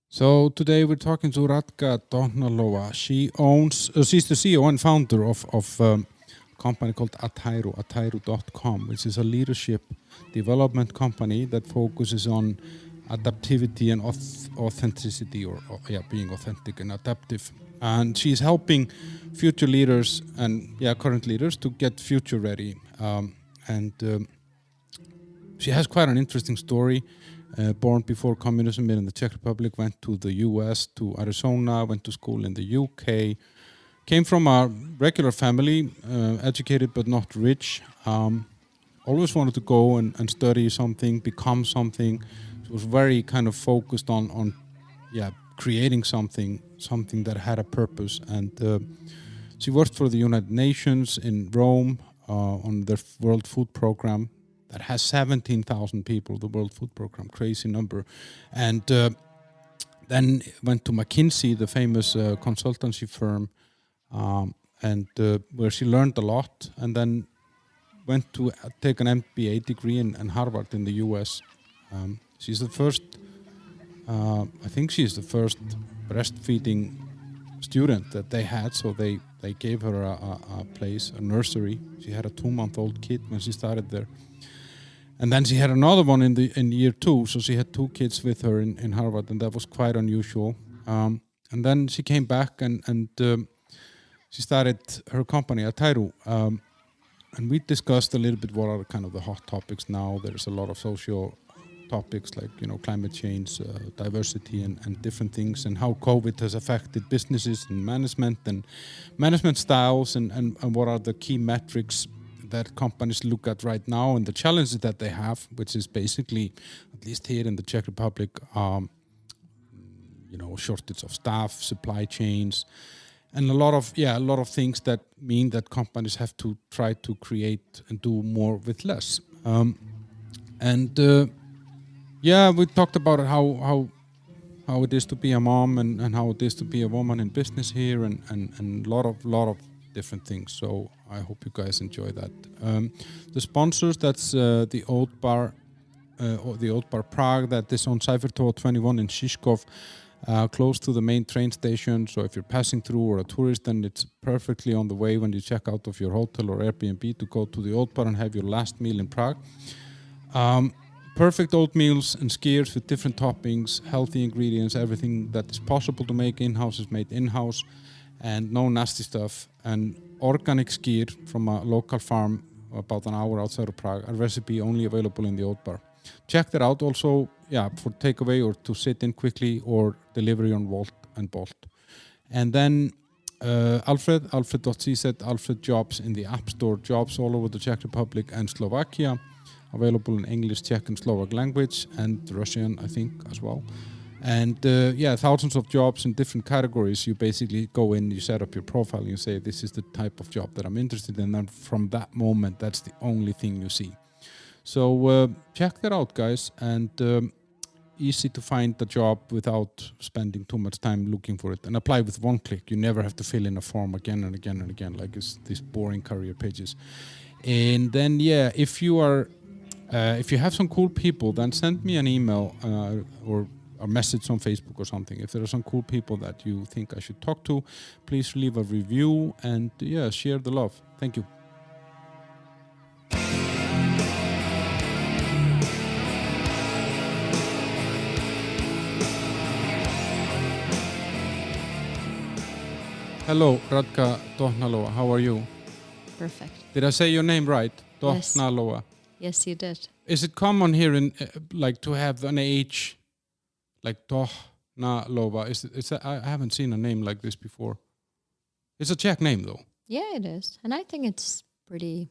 So today we're talking to Radka Dohnalová. She's the CEO and founder of a company called ATAIRU, ATAIRU.com, which is a leadership development company that focuses on adaptivity and authenticity, or being authentic and adaptive. And she's helping future leaders and current leaders to get future ready. She has quite an interesting story. Born before communism in the Czech Republic, went to the US, to Arizona, went to school in the UK, came from a regular family, educated but not rich, always wanted to go and study something, become something. She was very kind of focused on creating something that had a purpose. And she worked for the United Nations in Rome on their World Food Program. That has 17,000 people, the World Food Program, crazy number. And then went to McKinsey, the famous consultancy firm, where she learned a lot, and then went to take an MBA degree in Harvard in the US. She's the first, I think she's the first breastfeeding student that they had, so they gave her a place, a nursery. She had a 2-month-old kid when she started there. And then she had another one in year 2, so she had 2 kids with her in Harvard, and that was quite unusual. And then she came back and she started her company, ATAIRU. And we discussed a little bit what are kind of the hot topics now. There's a lot of social topics like, climate change, diversity and different things, and how COVID has affected businesses and management styles and what are the key metrics that companies look at right now, and the challenges that they have, which is basically, at least here in the Czech Republic, shortage of staff, supply chains, and a lot of things that mean that companies have to try to create and do more with less. We talked about how it is to be a mom and how it is to be a woman in business here, and a lot of different things. So I hope you guys enjoy that. The sponsors, that's the Old Bar Prague, that is on Cyphertoa 21 in Žižkov, close to the main train station. So if you're passing through or a tourist, then it's perfectly on the way when you check out of your hotel or Airbnb to go to the Old Bar and have your last meal in Prague. Perfect oat meals and skyrs with different toppings, healthy ingredients, everything that is possible to make in-house is made in-house, and no nasty stuff. And organic skyr from a local farm about an hour outside of Prague, a recipe only available in the Old Bar. Check that out also, for takeaway or to sit in quickly, or delivery on Volt and Bolt. And then Alfred.cz, Alfred Jobs in the App Store, jobs all over the Czech Republic and Slovakia, available in English, Czech and Slovak language, and Russian, I think, as well. And thousands of jobs in different categories. You basically go in, you set up your profile, and you say, this is the type of job that I'm interested in. And from that moment, that's the only thing you see. So check that out, guys. And easy to find the job without spending too much time looking for it. And apply with one click. You never have to fill in a form again and again and again, like it's these boring career pages. And then, if you have some cool people, then send me an email or a message on Facebook or something. If there are some cool people that you think I should talk to, please leave a review and share the love. Thank you. Hello, Radka Dohnalová. How are you? Perfect. Did I say your name right? Dohnalová. Yes, you did. Is it common here in to have an H like Dohnalová? I haven't seen a name like this before. It's a Czech name though. Yeah, it is. And I think it's pretty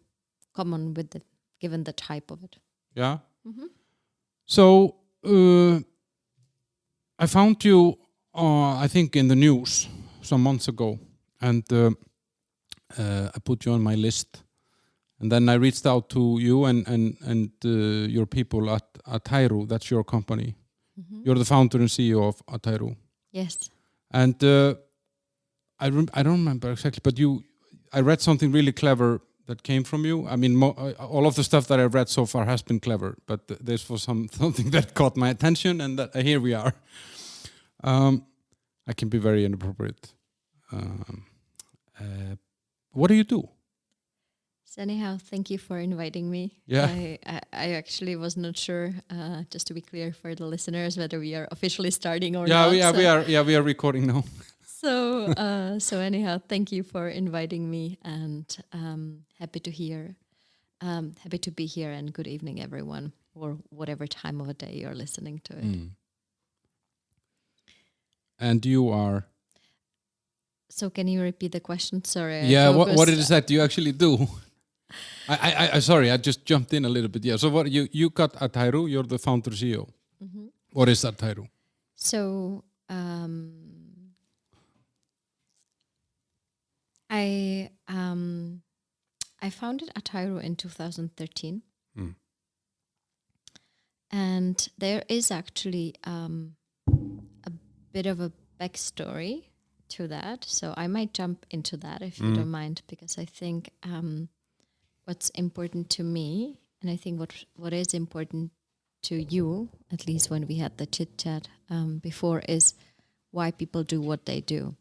common given the type of it. Yeah? Mm-hmm. So, I found you, I think, in the news some months ago, and I put you on my list. And then I reached out to you and your people at ATAIRU. That's your company. Mm-hmm. You're the founder and CEO of ATAIRU. Yes. And I don't remember exactly, but I read something really clever that came from you. I mean, all of the stuff that I've read so far has been clever, but this was something that caught my attention, and here we are. I can be very inappropriate. What do you do? So anyhow, thank you for inviting me. Yeah. I actually was not sure, just to be clear for the listeners, whether we are officially starting or Yeah, not. we are recording now. So anyhow, thank you for inviting me, and happy to be here, and good evening, everyone, or whatever time of the day you're listening to it. And you are? So can you repeat the question? Sorry. Yeah, what it is that you actually do? I sorry, I just jumped in a little bit. Yeah, so what you got ATAIRU, you're the founder CEO. Mm-hmm. What is ATAIRU? So I founded ATAIRU in 2013. And there is actually a bit of a backstory to that. So I might jump into that if you don't mind, because I think what's important to me, and I think what is important to you, at least when we had the chit chat before, is why people do what they do.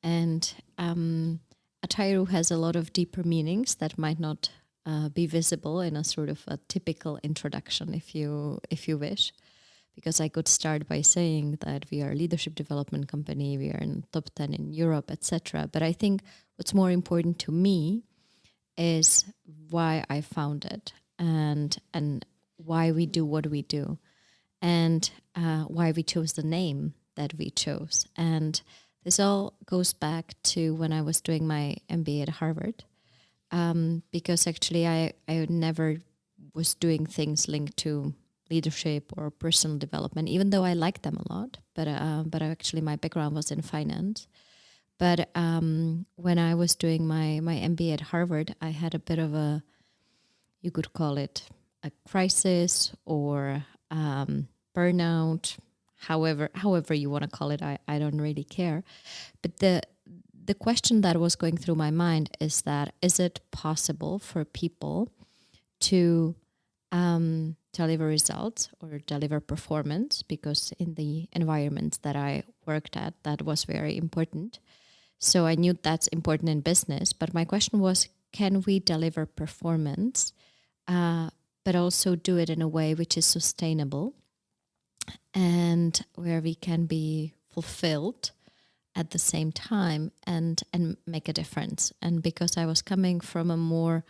And ATAIRU has a lot of deeper meanings that might not be visible in a sort of a typical introduction, if you wish. Because I could start by saying that we are a leadership development company, we are in top 10 in Europe, etc. But I think what's more important to me is why I founded and why we do what we do, and why we chose the name that we chose. And this all goes back to when I was doing my MBA at Harvard, because actually I never was doing things linked to leadership or personal development, even though I liked them a lot. But actually my background was in finance. But when I was doing my MBA at Harvard, I had a bit of a, you could call it a crisis or burnout, however you want to call it. I don't really care. But the question that was going through my mind is that, is it possible for people to deliver results or deliver performance? Because in the environments that I worked at, that was very important. So I knew that's important in business. But my question was, can we deliver performance, but also do it in a way which is sustainable and where we can be fulfilled at the same time and make a difference? And because I was coming from a more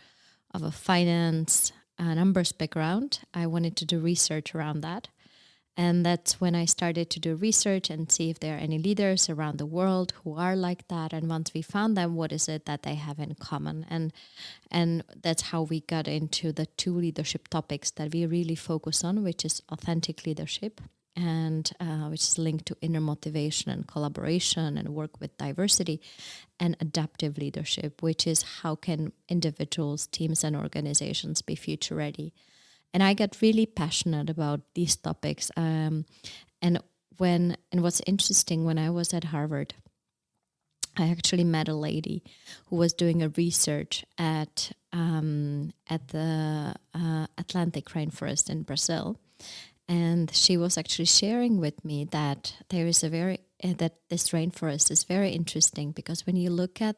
of a finance numbers background, I wanted to do research around that. And that's when I started to do research and see if there are any leaders around the world who are like that. And once we found them, what is it that they have in common? And that's how we got into the two leadership topics that we really focus on, which is authentic leadership, and which is linked to inner motivation and collaboration and work with diversity, and adaptive leadership, which is how can individuals, teams, and organizations be future ready. And I got really passionate about these topics. And what's interesting, when I was at Harvard, I actually met a lady who was doing a research at the Atlantic rainforest in Brazil. And she was actually sharing with me that there is that this rainforest is very interesting, because when you look at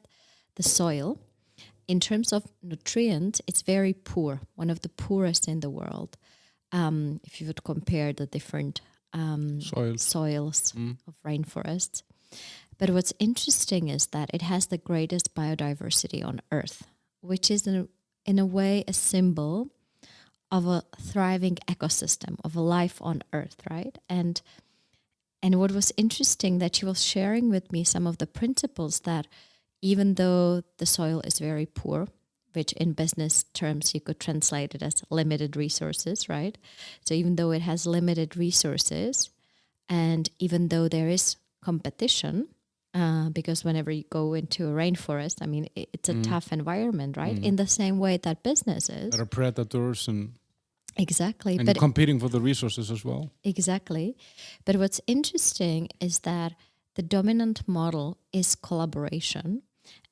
the soil, in terms of nutrients, it's very poor, one of the poorest in the world. If you would compare the different soils of rainforests. But what's interesting is that it has the greatest biodiversity on Earth, which is in a way a symbol of a thriving ecosystem, of a life on Earth, right? And what was interesting, that she was sharing with me some of the principles that, even though the soil is very poor, which in business terms you could translate it as limited resources, right? So even though it has limited resources, and even though there is competition, because whenever you go into a rainforest, I mean, it's a tough environment, right? In the same way that business is. There are predators and... Exactly. And you're competing for the resources as well. Exactly. But what's interesting is that the dominant model is collaboration,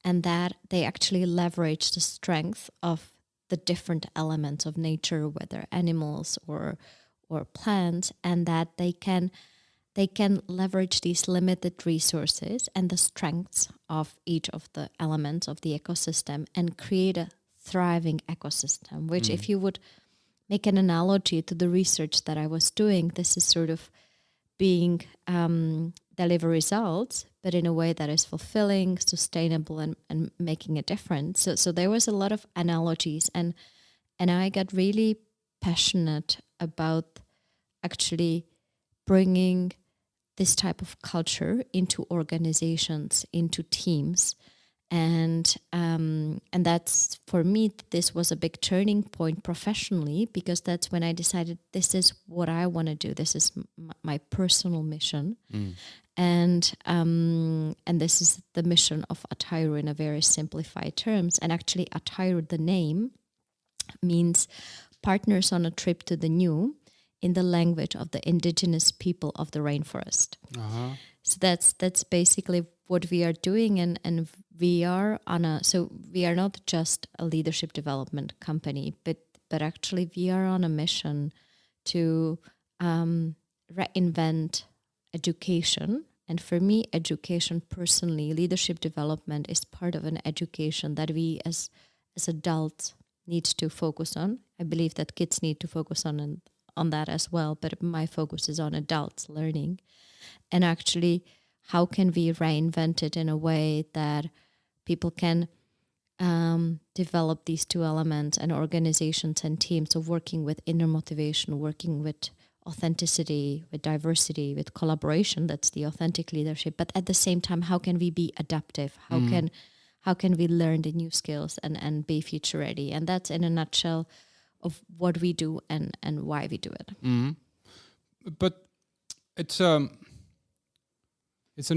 and that they actually leverage the strength of the different elements of nature, whether animals or plants, and that they can they can leverage these limited resources and the strengths of each of the elements of the ecosystem and create a thriving ecosystem, which if you would make an analogy to the research that I was doing, this is sort of being deliver results, but in a way that is fulfilling, sustainable, and making a difference. So there was a lot of analogies, and I got really passionate about actually bringing this type of culture into organizations, into teams. And that's, for me, this was a big turning point professionally, because that's when I decided this is what I want to do. This is my personal mission. And this is the mission of ATAIRU in a very simplified terms. And actually ATAIRU, the name, means partners on a trip to the new in the language of the indigenous people of the rainforest. So that's basically what we are doing, and we are we are not just a leadership development company, but actually we are on a mission to reinvent education. And for me, education personally, leadership development is part of an education that we as adults need to focus on. I believe that kids need to focus on that as well, but my focus is on adults learning. And actually, how can we reinvent it in a way that people can develop these two elements, and organizations and teams of working with inner motivation, working with authenticity, with diversity, with collaboration. That's the authentic leadership. But at the same time, how can we be adaptive? How can we learn the new skills and be future ready? And that's in a nutshell of what we do and why we do it. But it's an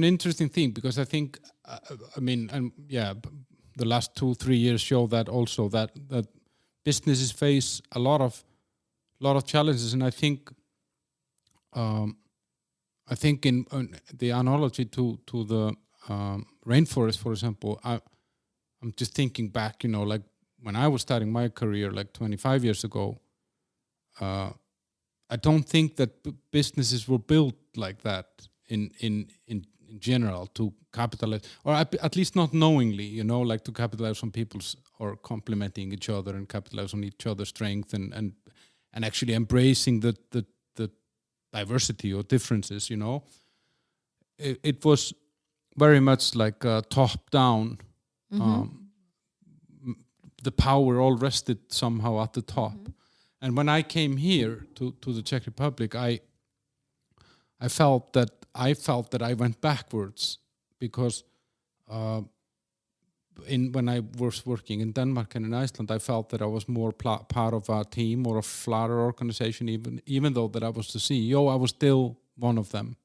interesting thing, because I think the last 2-3 years show that also that businesses face a lot of challenges, and I think in the analogy to the rainforest, for example, I'm just thinking back, like when I was starting my career like 25 years ago, I don't think that businesses were built like that in general to capitalize, or at least not knowingly, like to capitalize on people's, or complementing each other and capitalize on each other's strength and actually embracing the diversity or differences, It was very much like top down. The power all rested somehow at the top. And when I came here to the Czech Republic, I felt that I went backwards, because when I was working in Denmark and in Iceland, I felt that I was more part of a team or a flatter organization. Even though that I was the CEO, I was still one of them.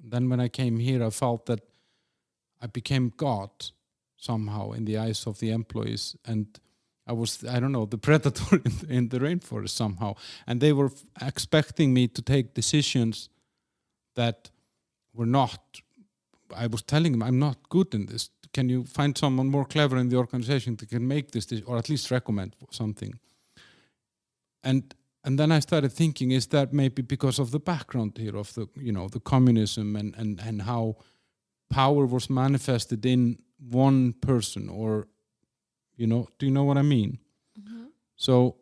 And then when I came here, I felt that I became God somehow in the eyes of the employees, and I was, I don't know, the predator in the rainforest somehow. And they were expecting me to take decisions that were not. I was telling them, I'm not good in this. Can you find someone more clever in the organization that can make this, or at least recommend something? And then I started thinking, is that maybe because of the background here of the, the communism and how power was manifested in one person, or, do you know what I mean? So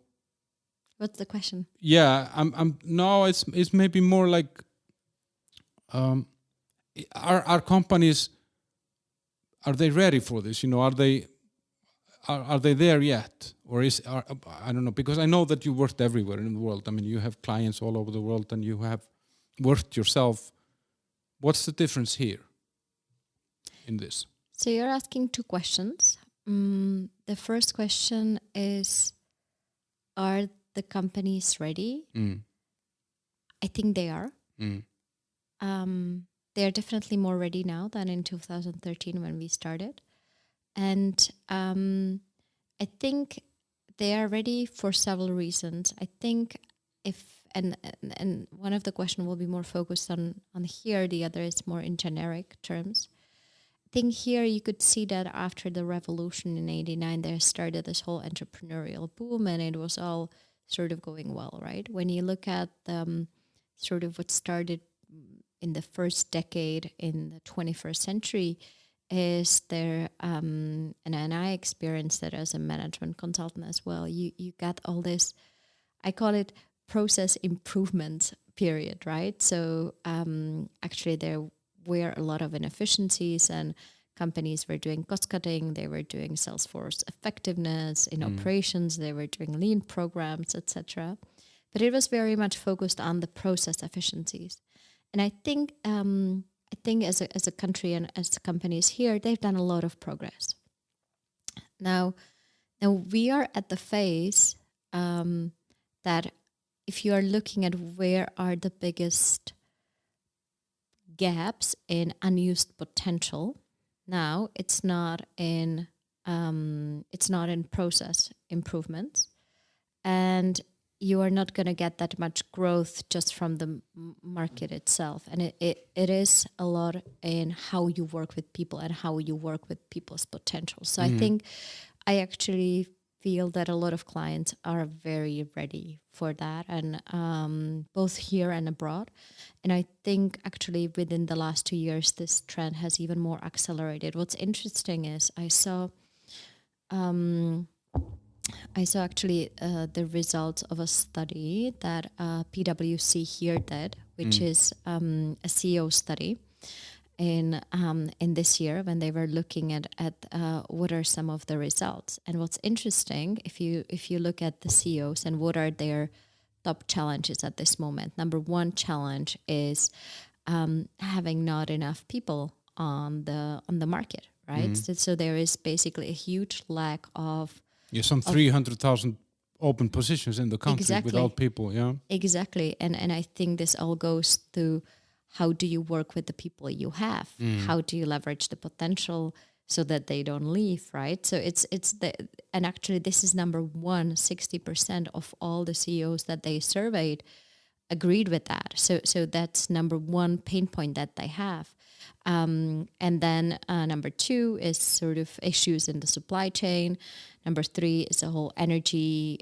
what's the question? Yeah, no, it's maybe more like, are companies, are they ready for this? Are they there yet? Or I don't know, because I know that you worked everywhere in the world. I mean, you have clients all over the world, and you have worked yourself. What's the difference here in this? So you're asking two questions. The first question is, are the companies ready? I think they are. They are definitely more ready now than in 2013 when we started. And I think they are ready for several reasons. I think and one of the questions will be more focused on here, the other is more in generic terms. I think here you could see that after the revolution in 89, there started this whole entrepreneurial boom, and it was all sort of going well, right? When you look at sort of what started in the first decade in the 21st century is there, and I experienced that as a management consultant as well. You got all this, I call it process improvement period, right? So actually there were a lot of inefficiencies and companies were doing cost cutting, they were doing Salesforce effectiveness in operations, they were doing lean programs, etc. But it was very much focused on the process efficiencies. And I think as a country and as companies here, they've done a lot of progress. Now we are at the phase that if you are looking at where are the biggest gaps in unused potential, now it's not in process improvements, and you are not going to get that much growth just from the market itself. And it is a lot in how you work with people and how you work with people's potential. So I think I actually feel that a lot of clients are very ready for that, and both here and abroad. And I think actually within the last 2 years, this trend has even more accelerated. What's interesting is I saw actually the results of a study that PwC here did, which is a CEO study in this year when they were looking at what are some of the results. And what's interesting, if you look at the CEOs and what are their top challenges at this moment, number one challenge is having not enough people on the market, right? So there is basically a huge lack of some 300,000 open positions in the country without people. Yeah, exactly. And I think this all goes to how do you work with the people you have? How do you leverage the potential so that they don't leave, right? So and actually this is number one, 60% of all the CEOs that they surveyed agreed with that. So that's number one pain point that they have. And then number two is sort of issues in the supply chain. Number three is the whole energy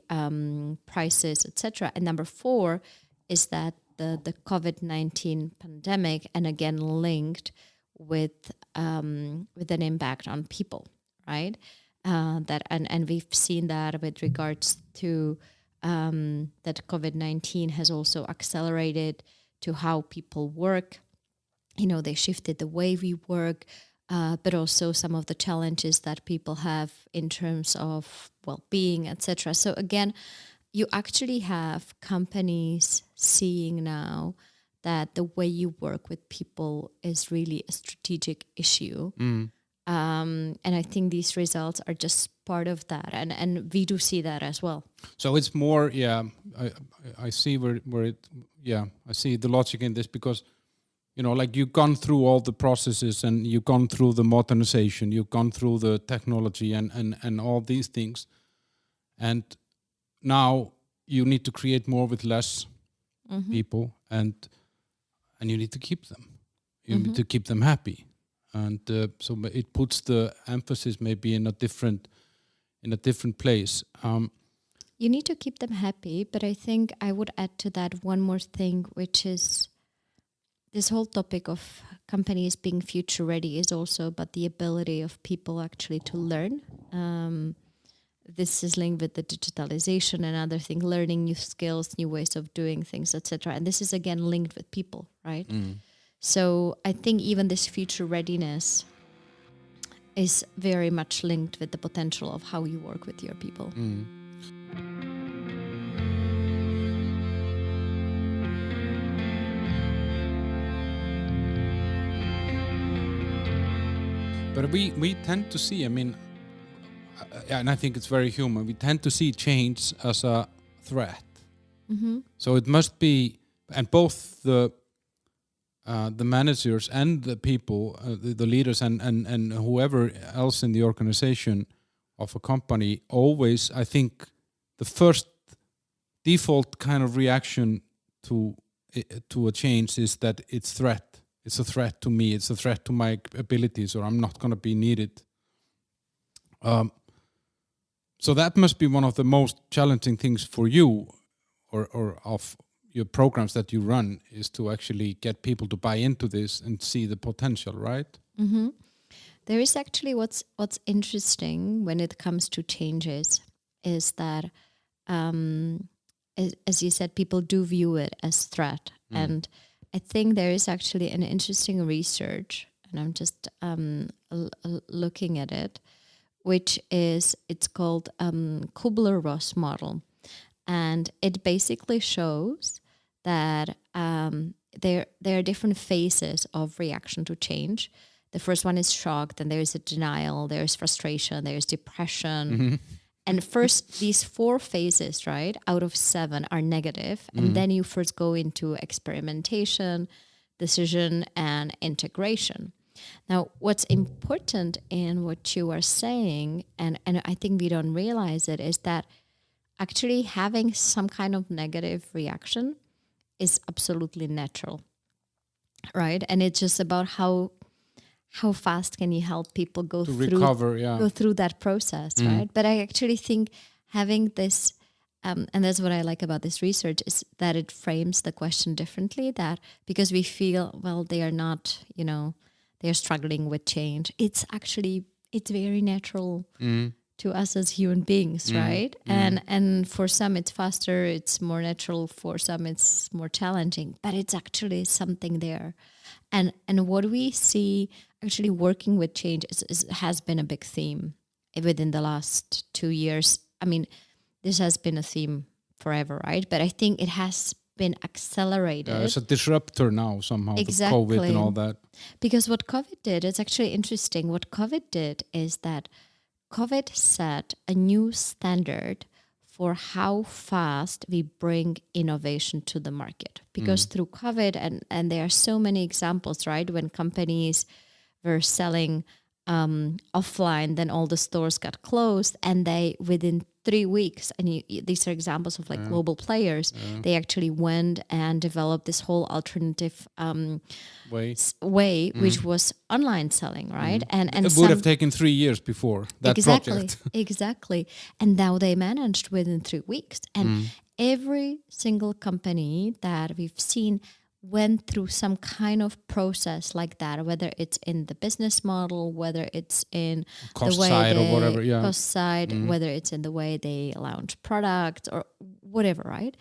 prices, etc. And number four is that the COVID-19 pandemic, and again linked with an impact on people, right? That and we've seen that with regards to that COVID-19 has also accelerated to how people work. They shifted the way we work, but also some of the challenges that people have in terms of well-being, etc. So again, you actually have companies seeing now that the way you work with people is really a strategic issue. And I think these results are just part of that. And we do see that as well. So it's more, I see where it, I see the logic in this because, like you've gone through all the processes and you've gone through the modernization, you've gone through the technology and all these things. And now you need to create more with less people and you need to keep them. You need to keep them happy. And so it puts the emphasis maybe in a different place. You need to keep them happy, but I think I would add to that one more thing, which is this whole topic of companies being future ready is also about the ability of people actually to learn. This is linked with the digitalization and other things, learning new skills, new ways of doing things, etc. And this is again linked with people, right? So I think even this future readiness is very much linked with the potential of how you work with your people. But we tend to see, and I think it's very human, we tend to see change as a threat. So it must be, and both the managers and the people, the leaders and whoever else in the organization of a company, always, I think, the first default kind of reaction to a change is that it's threat. It's a threat to me. It's a threat to my abilities, or I'm not going to be needed. So that must be one of the most challenging things for you, or of your programs that you run is to actually get people to buy into this and see the potential, right? Mm-hmm. There is actually what's interesting when it comes to changes is that, as you said, people do view it as threat. And I think there is actually an interesting research, and I'm just looking at it, which is, it's called Kubler-Ross model. And it basically shows that there are different phases of reaction to change. The first one is shock, then there is a denial, there is frustration, there is depression. Mm-hmm. And first, these 4 phases, right, out of 7 are negative. And then you first go into experimentation, decision, and integration. Now, what's important in what you are saying, and I think we don't realize it, is that actually having some kind of negative reaction is absolutely natural, right? And it's just about how fast can you help people go through that process, right? But I actually think having this, and that's what I like about this research, is that it frames the question differently, that because we feel, well, they are not, they're struggling with change. It's very natural to us as human beings, right? And for some it's faster, it's more natural. For some it's more challenging, but it's actually something there. And what we see actually working with change has been a big theme within the last 2 years. I mean, this has been a theme forever, right? But I think it has been accelerated. Yeah, it's a disruptor now somehow, exactly. with COVID and all that. Because what COVID did, it's actually interesting. What COVID did is that COVID set a new standard for how fast we bring innovation to the market. Because through COVID, and there are so many examples, right? When companies were selling offline, then all the stores got closed, and they, within 3 weeks, and these are examples of global players, they actually went and developed this whole alternative way, which was online selling, right? And it would have taken 3 years before that project. Exactly. And now they managed within 3 weeks. And every single company that we've seen went through some kind of process like that, whether it's in the business model, whether it's in cost the way side or whatever, cost side, whether it's in the way they launch products or whatever, right?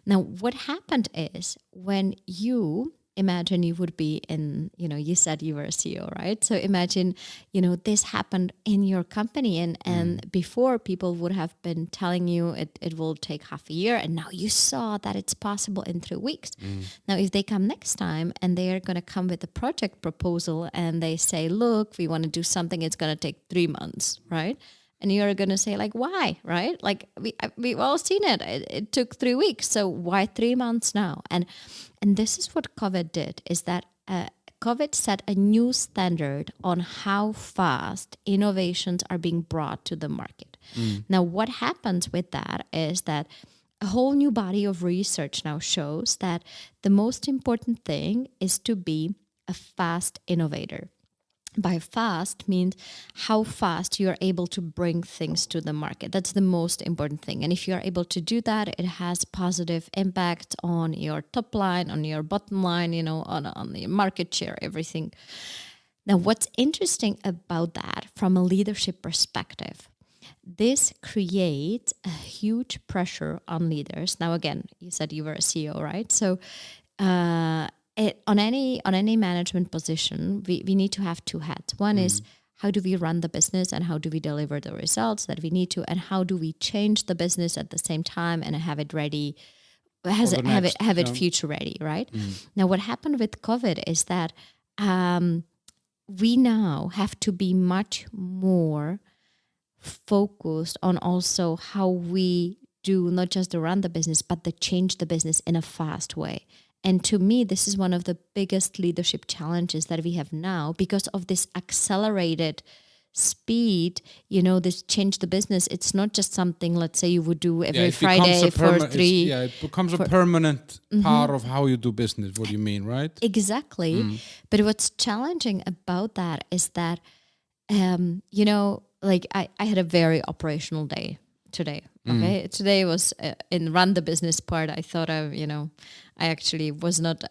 Now, what happened is when you imagine you would be in, you said you were a CEO, right? So imagine, this happened in your company and before people would have been telling you it will take half a year, and now you saw that it's possible in 3 weeks. Now, if they come next time and they are going to come with a project proposal and they say, look, we want to do something, it's going to take 3 months, right? And you're going to say, why, right? We've all seen it. It took 3 weeks. So why 3 months now? And this is what COVID did, is that COVID set a new standard on how fast innovations are being brought to the market. Now, what happens with that is that a whole new body of research now shows that the most important thing is to be a fast innovator. By fast means how fast you are able to bring things to the market. That's the most important thing. And if you are able to do that, it has positive impact on your top line, on your bottom line, on the market share, everything. Now, what's interesting about that from a leadership perspective, this creates a huge pressure on leaders. Now, again, you said you were a CEO, right? So, on any management position, we need to have 2 hats. One is how do we run the business and how do we deliver the results that we need to, and how do we change the business at the same time and have it ready, have it future ready, right? Now, what happened with COVID is that we now have to be much more focused on also how we do not just to run the business, but to change the business in a fast way. And to me, this is one of the biggest leadership challenges that we have now because of this accelerated speed, this change the business. It's not just something, let's say, you would do every Friday for 3. It becomes a permanent part of how you do business. What do you mean, right? Exactly. But what's challenging about that is that, I had a very operational day today. Okay, today was in run the business part. I thought I actually was not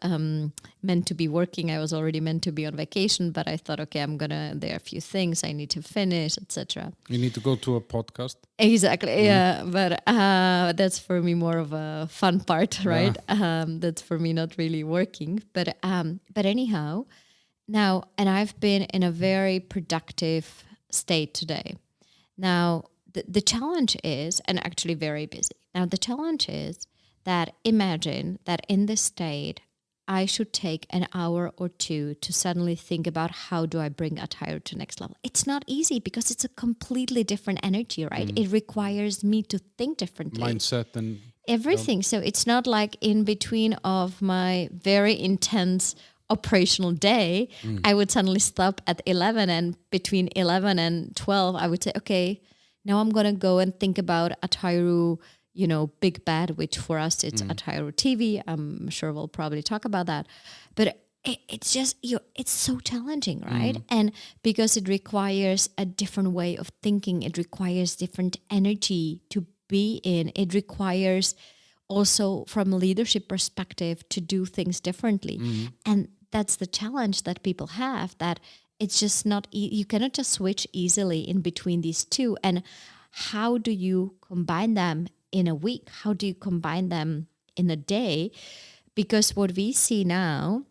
meant to be working. I was already meant to be on vacation, but I thought, okay, there are a few things I need to finish, etc. You need to go to a podcast. Exactly, yeah. But that's for me more of a fun part, right? Yeah. That's for me not really working. But anyhow, now, and I've been in a very productive state today. Now, the challenge is, and actually very busy. Now, the challenge is that imagine that in this state, I should take an hour or two to suddenly think about how do I bring ATAIRU to next level. It's not easy because it's a completely different energy, right? It requires me to think differently. Mindset and everything. So it's not like in between of my very intense operational day, I would suddenly stop at 11, and between 11 and 12, I would say, okay, now I'm going to go and think about ATAIRU, Big Bad, which for us, it's ATAIRU TV. I'm sure we'll probably talk about that. But it's just, it's so challenging, right? And because it requires a different way of thinking, it requires different energy to be in. It requires also from a leadership perspective to do things differently. And that's the challenge that people have, that it's just not, you cannot just switch easily in between these two. And how do you combine them in a week? How do you combine them in a day? Because what we see now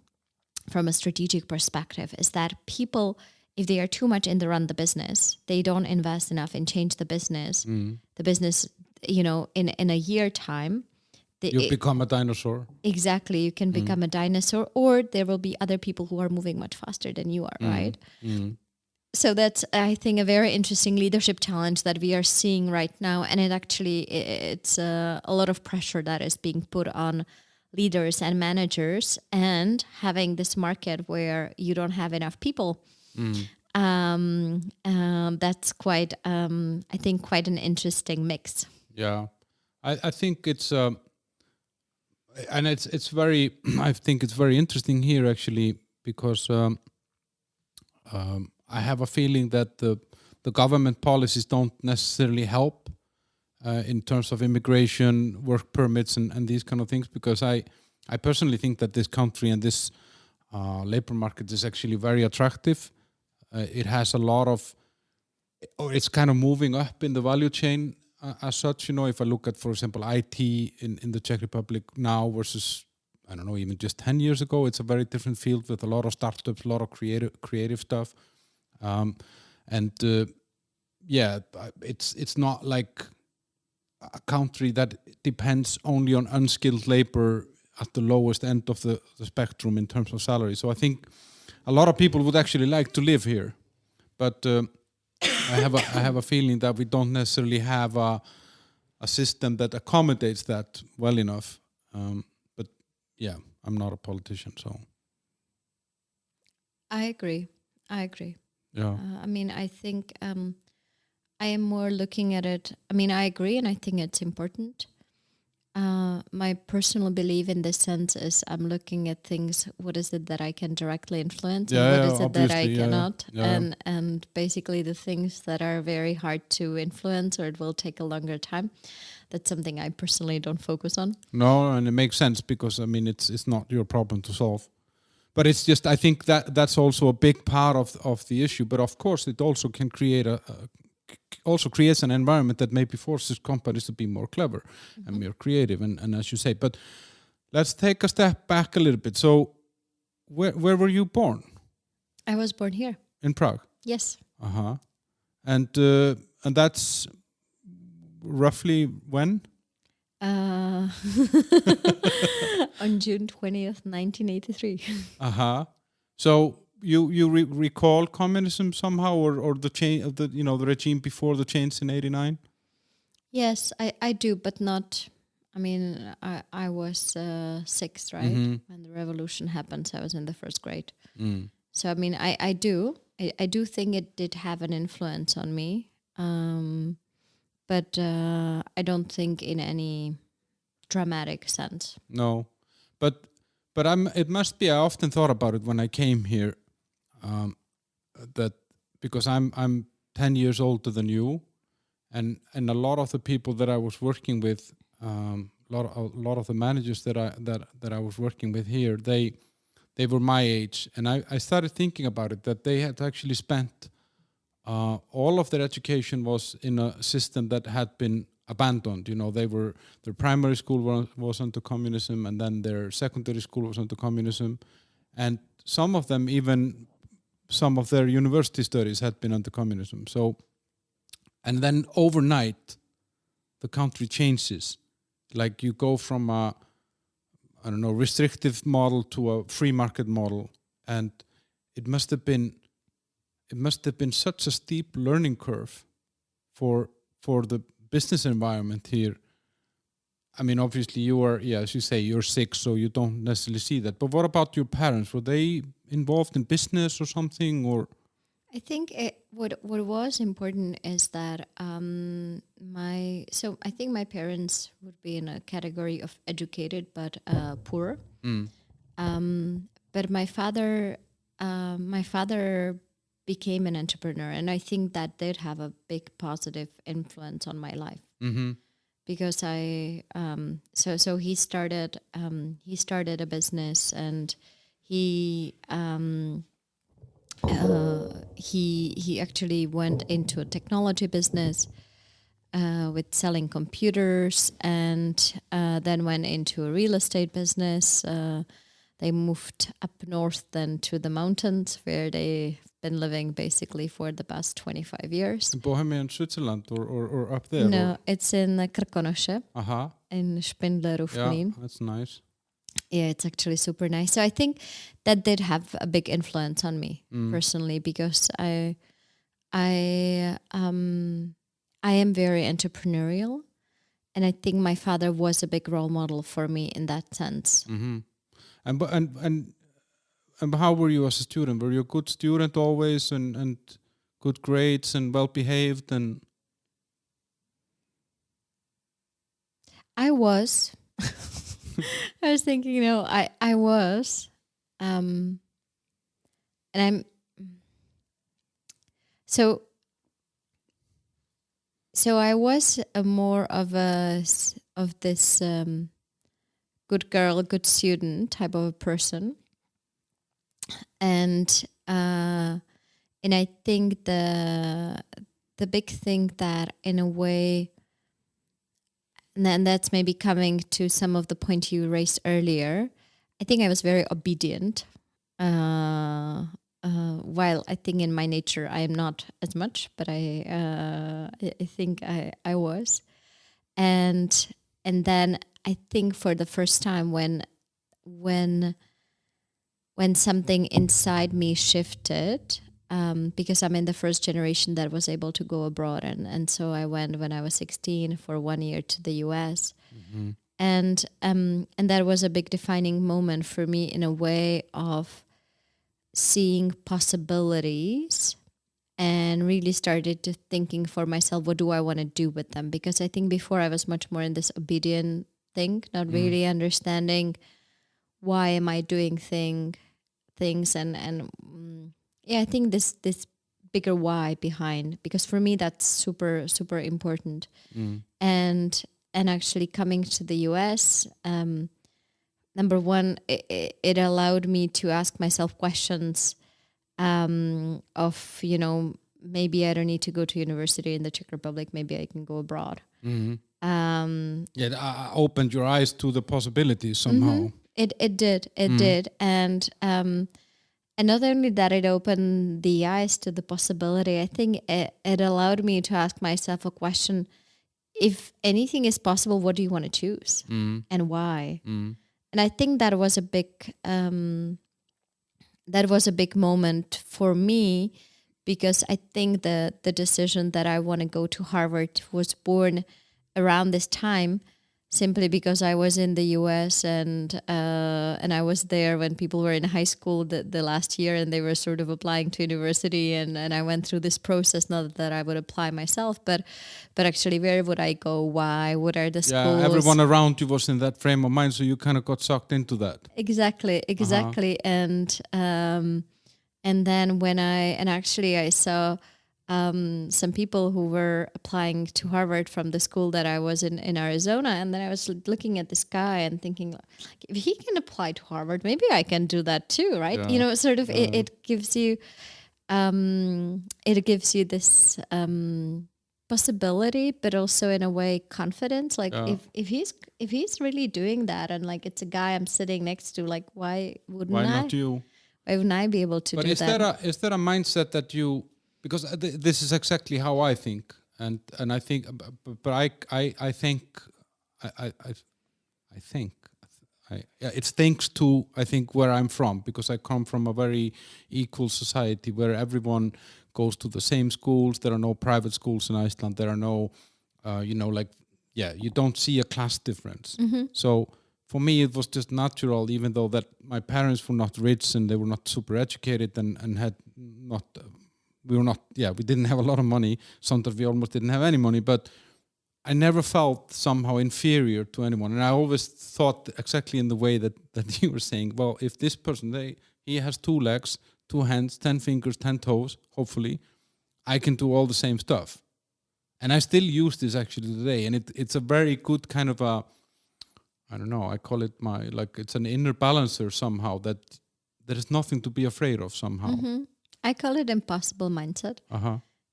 from a strategic perspective is that people, if they are too much in the run the business, they don't invest enough in change the business. The business, in a year time, you become a dinosaur. Exactly. You can become a dinosaur, or there will be other people who are moving much faster than you are, right? So that's, I think, a very interesting leadership challenge that we are seeing right now. And it's a lot of pressure that is being put on leaders and managers, and having this market where you don't have enough people. That's quite, I think, quite an interesting mix. Yeah. I think it's... and it's very, I think it's very interesting here actually, because I have a feeling that the government policies don't necessarily help in terms of immigration, work permits, and these kind of things, because I personally think that this country and this labor market is actually very attractive. It has a lot of, or it's kind of moving up in the value chain. As such, if I look at, for example, IT in the Czech Republic now versus, I don't know, even just 10 years ago, it's a very different field with a lot of startups, a lot of creative stuff. It's not like a country that depends only on unskilled labor at the lowest end of the spectrum in terms of salary. So I think a lot of people would actually like to live here, but I have a feeling that we don't necessarily have a system that accommodates that well enough. But yeah, I'm not a politician, so. I agree. Yeah. I think I am more looking at it. I agree, and I think it's important. My personal belief in this sense is I'm looking at things, what is it that I can directly influence, and what is it that I cannot, and basically the things that are very hard to influence or it will take a longer time, that's something I personally don't focus on. No, and it makes sense because it's not your problem to solve. But it's just, I think that's also a big part of the issue. But of course, it also can create also creates an environment that maybe forces companies to be more clever and more creative, and as you say. But let's take a step back a little bit. So where were you born? I was born here. In Prague? Yes. And that's roughly when? On June 20th, 1983. So you recall communism somehow, or the change of the regime before the change in '89? Yes, I do, but not. I was 6, right, when the revolution happened. So I was in the first grade. So I do think it did have an influence on me, but I don't think in any dramatic sense. No, but it must be. I often thought about it when I came here. That because I'm 10 years older than you, and a lot of the people that I was working with, a lot of the managers that I was working with here, they were my age, and I started thinking about it, that they had actually spent all of their education was in a system that had been abandoned. Their primary school was under communism, and then their secondary school was under communism, and some of them, even some of their university studies had been under communism. So, and then overnight, the country changes. Like you go from a, restrictive model to a free market model, and it must have been such a steep learning curve for the business environment here. I mean, obviously you are, as you say, you're 6, so you don't necessarily see that. But what about your parents? Were they involved in business or something, or? I think what was important is that I think my parents would be in a category of educated but poor. But my father became an entrepreneur, and I think that did have a big positive influence on my life. Mm-hmm. Because he started a business, and he actually went into a technology business with selling computers, and then went into a real estate business. They moved up north then to the mountains, where they've been living basically for the past 25 years. In Bohemian, Switzerland, or up there? No, or? It's in Krkonoše, in Spindleruf. Yeah, that's nice. Yeah, it's actually super nice. So I think that did have a big influence on me personally, because I am very entrepreneurial, and I think my father was a big role model for me in that sense. Mm-hmm. And how were you as a student? Were you a good student always, and good grades and well behaved? And I was. I was thinking, I was, and I'm. So I was more of this good girl, good student type of a person, and I think the big thing that, in a way, and that's maybe coming to some of the point you raised earlier, I think I was very obedient. While I think in my nature I am not as much, but I think I was, and then I think for the first time when something inside me shifted, because I'm in the first generation that was able to go abroad, and so I went when I was 16 for 1 year to the US, and that was a big defining moment for me, in a way of seeing possibilities, and really started to thinking for myself, what do I want to do with them? Because I think before I was much more in this obedient thing, not really understanding why am I doing things, and I think this bigger why behind, because for me that's super, super important. And actually coming to the US, number one, it allowed me to ask myself questions of, maybe I don't need to go to university in the Czech Republic, maybe I can go abroad. It opened your eyes to the possibilities somehow. It did, and not only that, it opened the eyes to the possibility. I think it allowed me to ask myself a question: if anything is possible, what do you want to choose, and why? And I think that was a big moment for me, because I think the decision that I want to go to Harvard was born around this time, simply because I was in the US and I was there when people were in high school the last year, and they were sort of applying to university, and I went through this process, not that I would apply myself, but actually, where would I go? Why? What are the schools? Everyone around you was in that frame of mind, so you kind of got sucked into that. Exactly. And then when I saw some people who were applying to Harvard from the school that I was in Arizona. And then I was looking at this guy and thinking, like, if he can apply to Harvard, maybe I can do that too, right? Yeah. You know, sort of it gives you this possibility, but also in a way confidence. Like if he's really doing that, and like it's a guy I'm sitting next to, like why not you? Why wouldn't I be able to do that? But is there a mindset that you, because this is exactly how I think, and I think, but I think it's thanks to, I think, where I'm from, because I come from a very equal society where everyone goes to the same schools. There are no private schools in Iceland. There are no, you don't see a class difference. Mm-hmm. So for me, it was just natural, even though that my parents were not rich and they were not super educated and had not, we didn't have a lot of money. Sometimes we almost didn't have any money, but I never felt somehow inferior to anyone. And I always thought exactly in the way that you were saying, well, if this person, he has 2 legs, 2 hands, 10 fingers, 10 toes, hopefully, I can do all the same stuff. And I still use this actually today. And it's a very good kind of a, I don't know, I call it it's an inner balancer somehow, that there is nothing to be afraid of somehow. Mm-hmm. I call it impossible mindset.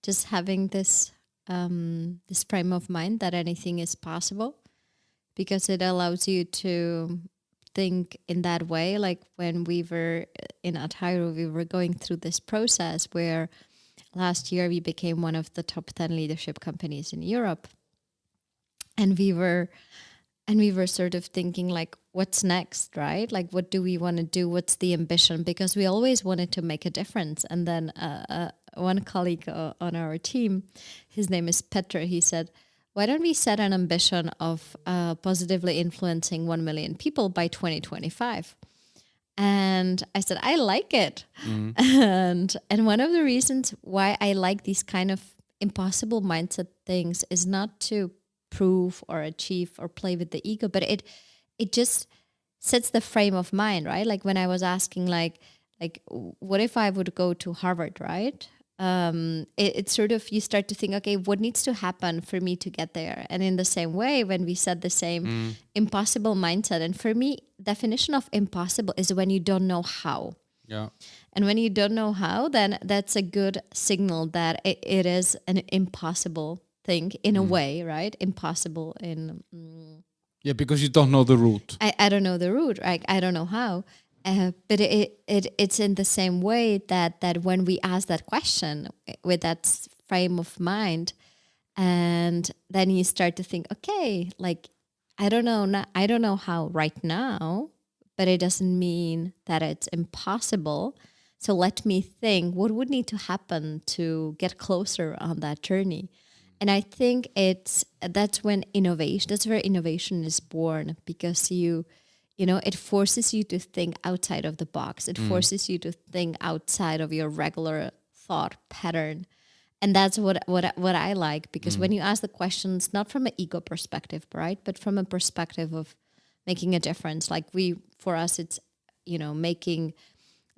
Just having this this frame of mind that anything is possible, because it allows you to think in that way. Like when we were in ATAIRU, we were going through this process where last year we became one of the top 10 leadership companies in Europe. And we were sort of thinking, like, what's next, right? Like, what do we want to do? What's the ambition? Because we always wanted to make a difference. And then one colleague on our team, his name is Petra, he said, why don't we set an ambition of positively influencing 1 million people by 2025? And I said, I like it. And one of the reasons why I like these kind of impossible mindset things is not to prove or achieve or play with the ego, but it just sets the frame of mind, right? Like when I was asking, like what if I would go to Harvard, right? It's sort of, you start to think, okay, what needs to happen for me to get there? And in the same way, when we said the same impossible mindset, and for me, definition of impossible is when you don't know how. Yeah. And when you don't know how, then that's a good signal that it is an impossible thing in a way, right? Impossible in... Yeah, because you don't know the route. I don't know the route, right? I don't know how. But it's in the same way that when we ask that question with that frame of mind, and then you start to think, okay, like, I don't know how right now, but it doesn't mean that it's impossible. So let me think, what would need to happen to get closer on that journey? And I think that's where innovation is born, because it forces you to think outside of the box. It forces you to think outside of your regular thought pattern. And that's what I like, because when you ask the questions, not from an ego perspective, right? But from a perspective of making a difference. Like for us, it's, making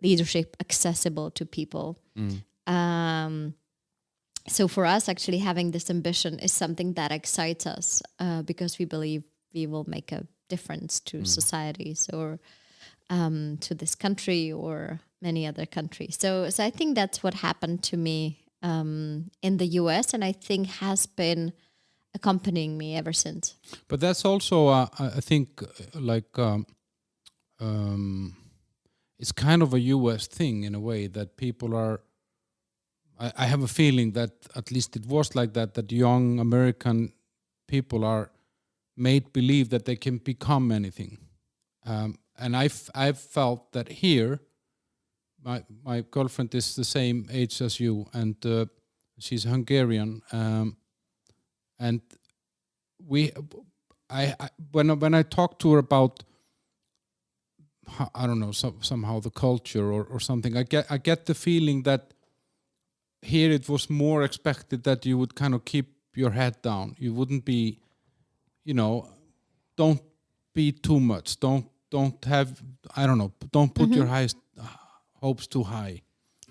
leadership accessible to people. So for us, actually having this ambition is something that excites us, because we believe we will make a difference to societies or to this country or many other countries. So I think that's what happened to me in the US, and I think has been accompanying me ever since. But that's also, I think, it's kind of a US thing in a way, that people are, I have a feeling that at least it was like that young American people are made believe that they can become anything. And I've felt that here, my girlfriend is the same age as you, and she's Hungarian. And when I talk to her about, I don't know, somehow the culture or something, I get the feeling that here it was more expected that you would kind of keep your head down. You wouldn't be, don't be too much. Don't have, I don't know, don't put your hopes too high.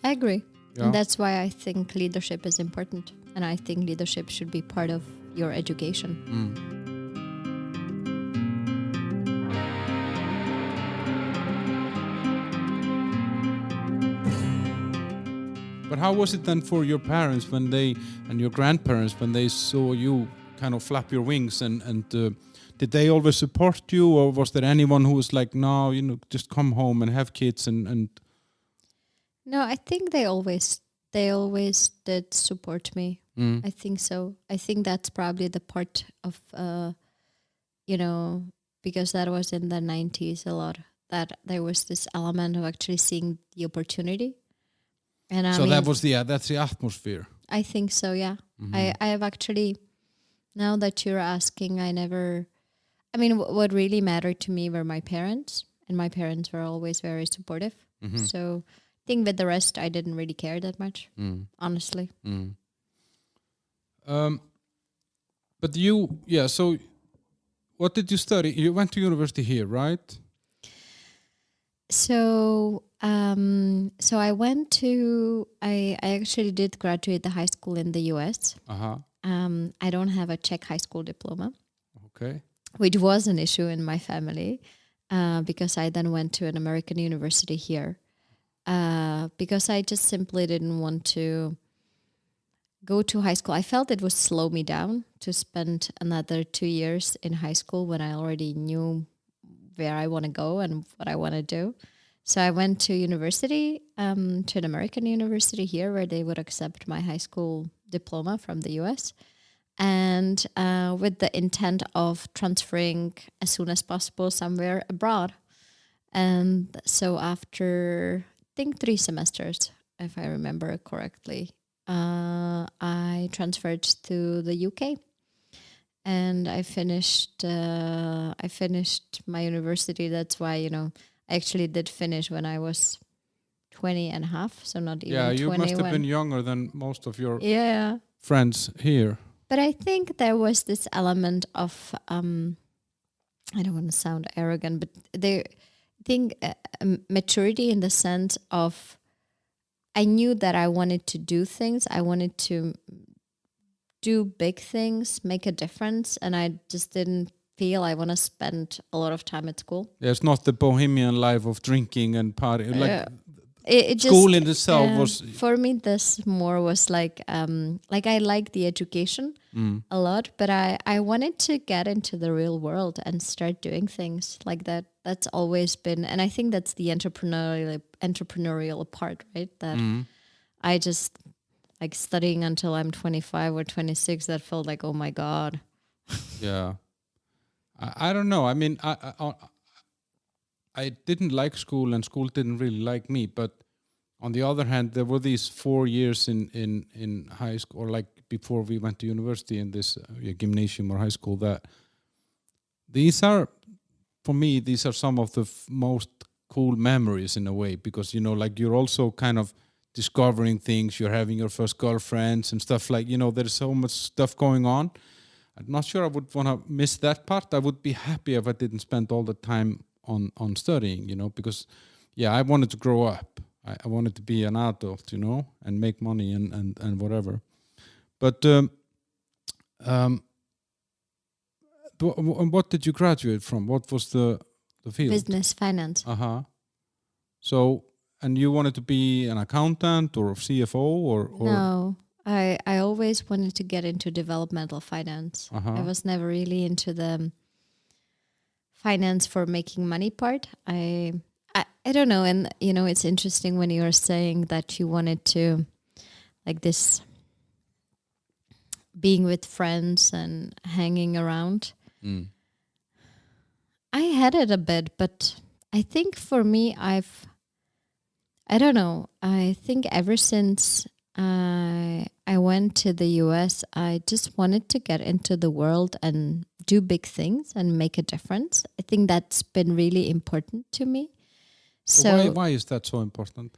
I agree. And that's why I think leadership is important. And I think leadership should be part of your education. But how was it then for your parents when they, and your grandparents, when they saw you kind of flap your wings and did they always support you, or was there anyone who was like, no, just come home and have kids and No, I think they always did support me. I think so. I think that's probably the part of, because that was in the 90s a lot, that there was this element of actually seeing the opportunity. And that's the atmosphere. I think so, yeah. I have actually, now that you're asking, what really mattered to me were my parents, and my parents were always very supportive. So I think with the rest, I didn't really care that much, honestly. But so what did you study? You went to university here, right? So I went to, I actually did graduate the high school in the US. I don't have a Czech high school diploma. Okay. Which was an issue in my family because I then went to an American university here because I just simply didn't want to go to high school. I felt it would slow me down to spend another 2 years in high school when I already knew where I want to go and what I want to do. So I went to university, to an American university here where they would accept my high school diploma from the US. And with the intent of transferring as soon as possible somewhere abroad. And so after, I think 3 semesters, if I remember correctly, I transferred to the UK. And I finished my university. That's why, I actually did finish when I was 20 and a half, so not even 20. Yeah, you must have been younger than most of your friends here. But I think there was this element of, I don't want to sound arrogant, but maturity in the sense of, I knew that I wanted to do things. I wanted to do big things, make a difference, and I just didn't feel I want to spend a lot of time at school. Yeah, it's not the bohemian life of drinking and partying. School in itself was... For me, this more was like I like the education a lot, but I wanted to get into the real world and start doing things like that. That's always been, and I think that's the entrepreneurial part, right? That I just, like studying until I'm 25 or 26, that felt like, oh my God. Yeah. I don't know. I mean, I didn't like school and school didn't really like me. But on the other hand, there were these 4 years in high school, or like before we went to university in this gymnasium or high school, that these are, for me, these are some of the most cool memories in a way, because, like you're also kind of discovering things, you're having your first girlfriends and stuff like, there's so much stuff going on. I'm not sure I would want to miss that part. I would be happy if I didn't spend all the time on studying, because, I wanted to grow up. I wanted to be an adult, and make money and whatever. But what did you graduate from? What was the field? Business finance. So, and you wanted to be an accountant or a CFO or? No. I always wanted to get into developmental finance. I was never really into the finance for making money part. I don't know. And, it's interesting when you're saying that you wanted to, like this, being with friends and hanging around. I had it a bit, but I think for me, I don't know. I think ever since I went to the US, I just wanted to get into the world and do big things and make a difference. I think that's been really important to me. So why is that so important?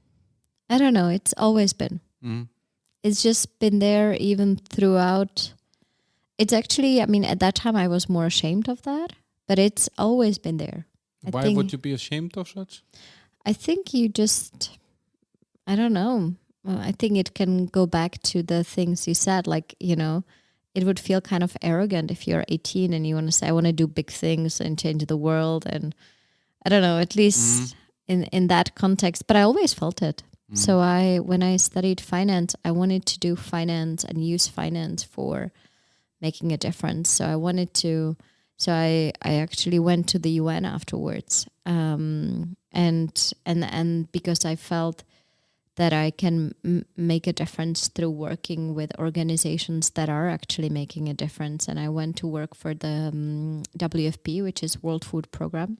I don't know. It's always been. It's just been there even throughout. It's actually, at that time I was more ashamed of that, but it's always been there. Why would you be ashamed of such? I think you just, I don't know. I think it can go back to the things you said, like, it would feel kind of arrogant if you're 18 and you want to say, I want to do big things and change the world. And I don't know, at least in that context, but I always felt it. So when I studied finance, I wanted to do finance and use finance for making a difference. So I actually went to the UN afterwards. And because I felt that I can make a difference through working with organizations that are actually making a difference. And I went to work for the WFP, which is World Food Program,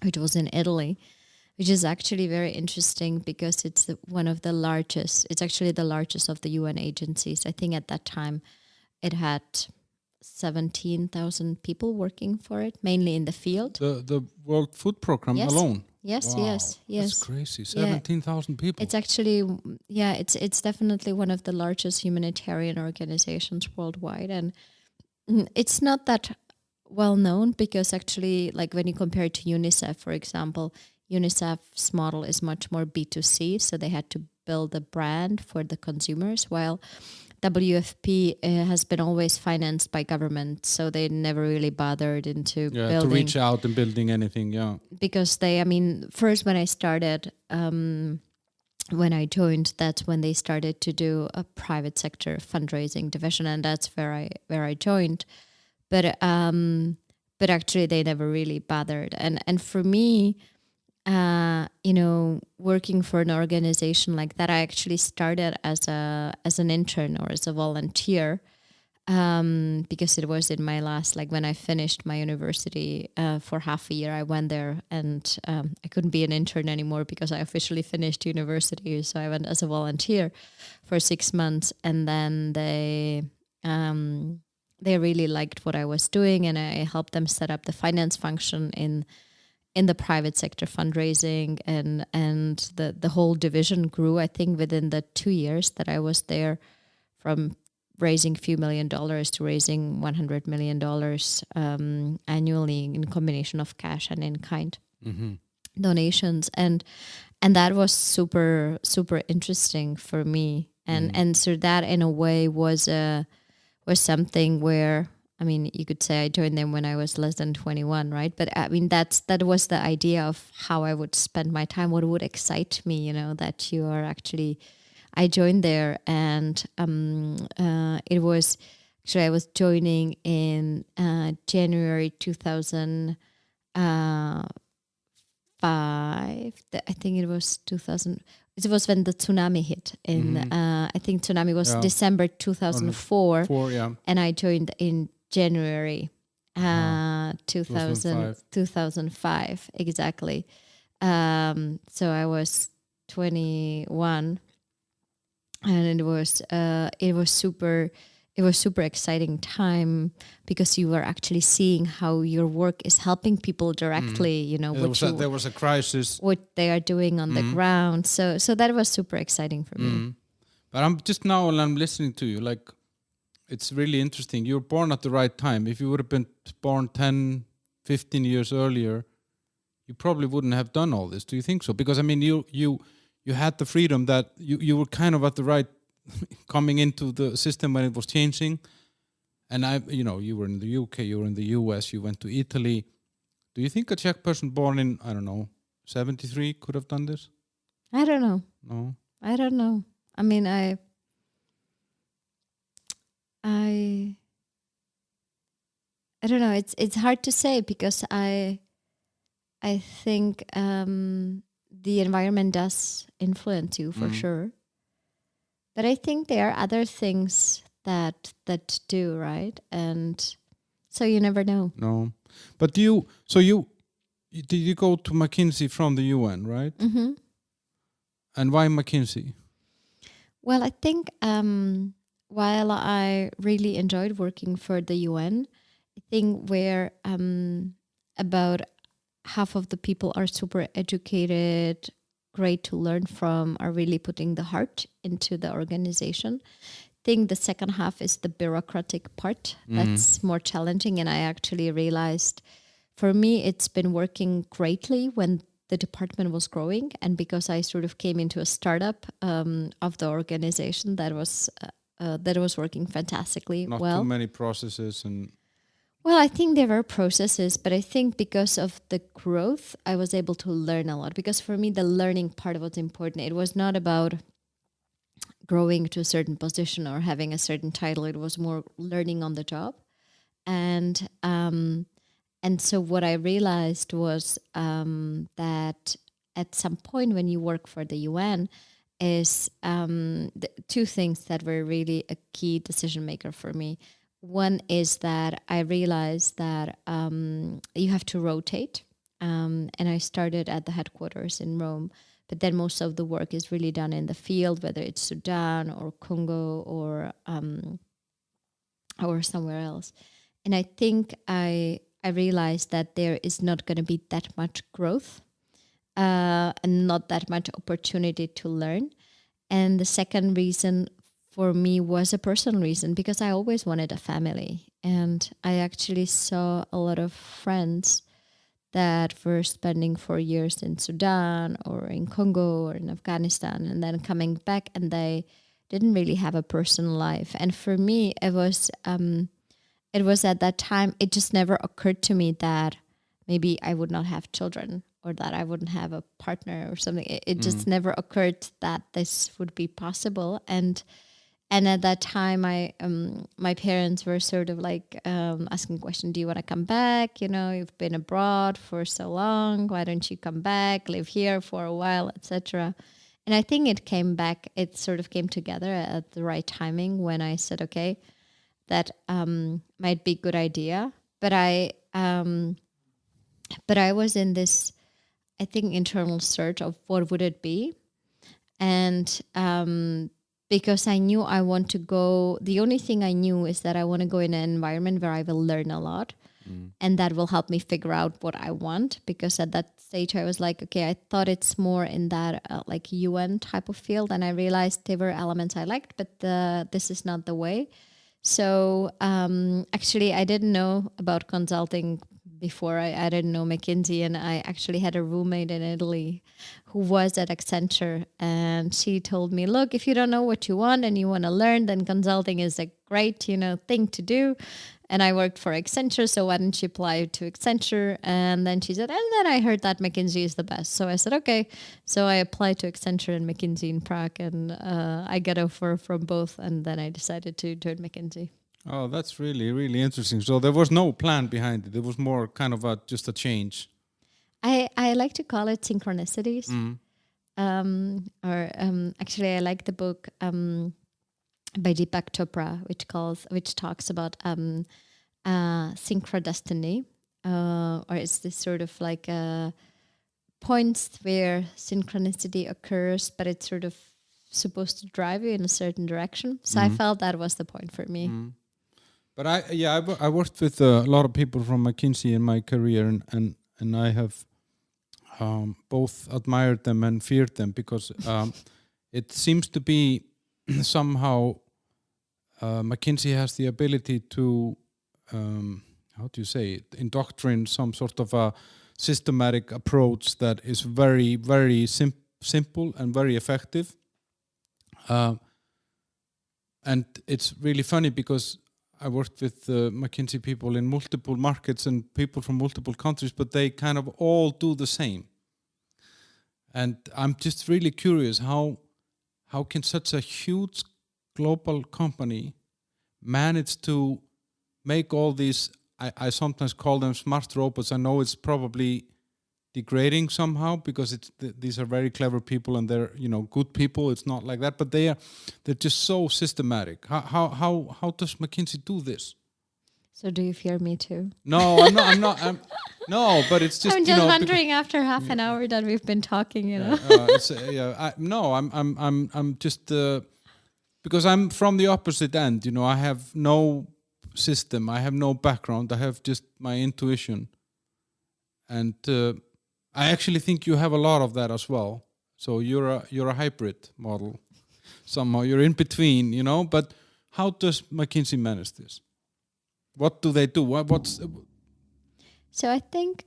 which was in Italy, which is actually very interesting because it's one of the largest. It's actually the largest of the UN agencies. I think at that time it had 17,000 people working for it, mainly in the field. The World Food Program alone? Yes, wow, yes. That's crazy. 17,000 people. It's actually, it's definitely one of the largest humanitarian organizations worldwide. And it's not that well known because actually, like when you compare it to UNICEF, for example, UNICEF's model is much more B2C. So they had to build a brand for the consumers, while WFP has been always financed by government, so they never really bothered into building. To reach out and building anything, Because first when I started, when I joined, that's when they started to do a private sector fundraising division, and that's where I joined. But actually they never really bothered, and for me, working for an organization like that, I actually started as an intern or as a volunteer, because it was in my last, like when I finished my university for half a year, I went there and I couldn't be an intern anymore because I officially finished university. So I went as a volunteer for 6 months, and then they really liked what I was doing, and I helped them set up the finance function in the private sector fundraising, and the whole division grew, I think, within the 2 years that I was there, from raising a few $1 million to raising $100 million annually in combination of cash and in-kind donations. And that was super, super interesting for me. And so that in a way was something where, I mean, you could say I joined them when I was less than 21, right? But I mean, that was the idea of how I would spend my time, what would excite me, that you are actually, I joined there, and it was, actually I was joining in January 2005. I think it was 2000. It was when the tsunami hit I think tsunami was December 2004. And I joined in January 2005, exactly. So I was 21, and it was super exciting time, because you were actually seeing how your work is helping people directly. There was a crisis, what they are doing on the ground. So that was super exciting for me. But I'm listening to you, like, it's really interesting. You were born at the right time. If you would have been born 10, 15 years earlier, you probably wouldn't have done all this. Do you think so? Because, I mean, you had the freedom that you were kind of at the right, coming into the system when it was changing. And you were in the UK, you were in the US, you went to Italy. Do you think a Czech person born in, I don't know, 73 could have done this? I don't know. No? I don't know. I mean, I don't know. It's hard to say, because I think the environment does influence you for sure. But I think there are other things that do, right? And so you never know. No. But did you go to McKinsey from the UN, right? Mm-hmm. And why McKinsey? Well, I think while I really enjoyed working for the UN, I think where about half of the people are super educated, great to learn from, are really putting the heart into the organization. I think the second half is the bureaucratic part. That's more challenging. And I actually realized, for me, it's been working greatly when the department was growing, and because I sort of came into a startup of the organization that was working fantastically Not well. too many processes and. Well, I think there were processes, but I think because of the growth, I was able to learn a lot. Because for me, the learning part was important. It was not about growing to a certain position or having a certain title. It was more learning on the job. And so what I realized was that at some point when you work for the UN is the two things that were really a key decision maker for me. One is that I realized that you have to rotate. And I started at the headquarters in Rome, but then most of the work is really done in the field, whether it's Sudan or Congo or somewhere else. And I think I realized that there is not going to be that much growth and not that much opportunity to learn. And the second reason for me was a personal reason, because I always wanted a family. And I actually saw a lot of friends that were spending 4 years in Sudan or in Congo or in Afghanistan and then coming back, and they didn't really have a personal life. And for me, it was at that time, it just never occurred to me that maybe I would not have children or that I wouldn't have a partner or something. It just never occurred that this would be possible. And at that time, my parents were sort of like asking the question, do you want to come back? You've been abroad for so long. Why don't you come back, live here for a while, etc. And I think it sort of came together at the right timing when I said, okay, that might be a good idea. But I was in this, I think, internal search of what would it be. And because I knew I want to go, the only thing I knew is that I want to go in an environment where I will learn a lot. And that will help me figure out what I want. Because at that stage I was like, okay, I thought it's more in that like UN type of field. And I realized there were elements I liked, but this is not the way. So actually I didn't know about consulting before. I didn't know McKinsey, and I actually had a roommate in Italy who was at Accenture, and she told me, look, if you don't know what you want and you want to learn, then consulting is a great, thing to do. And I worked for Accenture, so why don't you apply to Accenture? And then she said, and then I heard that McKinsey is the best. So I said, okay. So I applied to Accenture and McKinsey in Prague, and I got offer from both, and then I decided to join McKinsey. Oh, that's really, really interesting. So there was no plan behind it. It was more kind of just a change. I like to call it synchronicities. Actually, I like the book by Deepak Chopra, which talks about synchrodestiny, or it's this sort of like points where synchronicity occurs, but it's sort of supposed to drive you in a certain direction. So I felt that was the point for me. But I worked with a lot of people from McKinsey in my career, and I have both admired them and feared them, because it seems to be somehow McKinsey has the ability to indoctrine some sort of a systematic approach that is very, very simple and very effective. And it's really funny because I worked with McKinsey people in multiple markets and people from multiple countries, but they kind of all do the same. And I'm just really curious, how can such a huge global company manage to make all these, I sometimes call them smart robots. I know it's probably degrading somehow, because these are very clever people and they're good people. It's not like that, but they're just so systematic. How does McKinsey do this? So do you fear me too? No, I'm not. No, but it's just. I'm just wondering after half an hour that we've been talking. I'm just because I'm from the opposite end. I have no system. I have no background. I have just my intuition, and I actually think you have a lot of that as well. So you're a hybrid model. Somehow you're in between, But how does McKinsey manage this? What do they do? What's So I think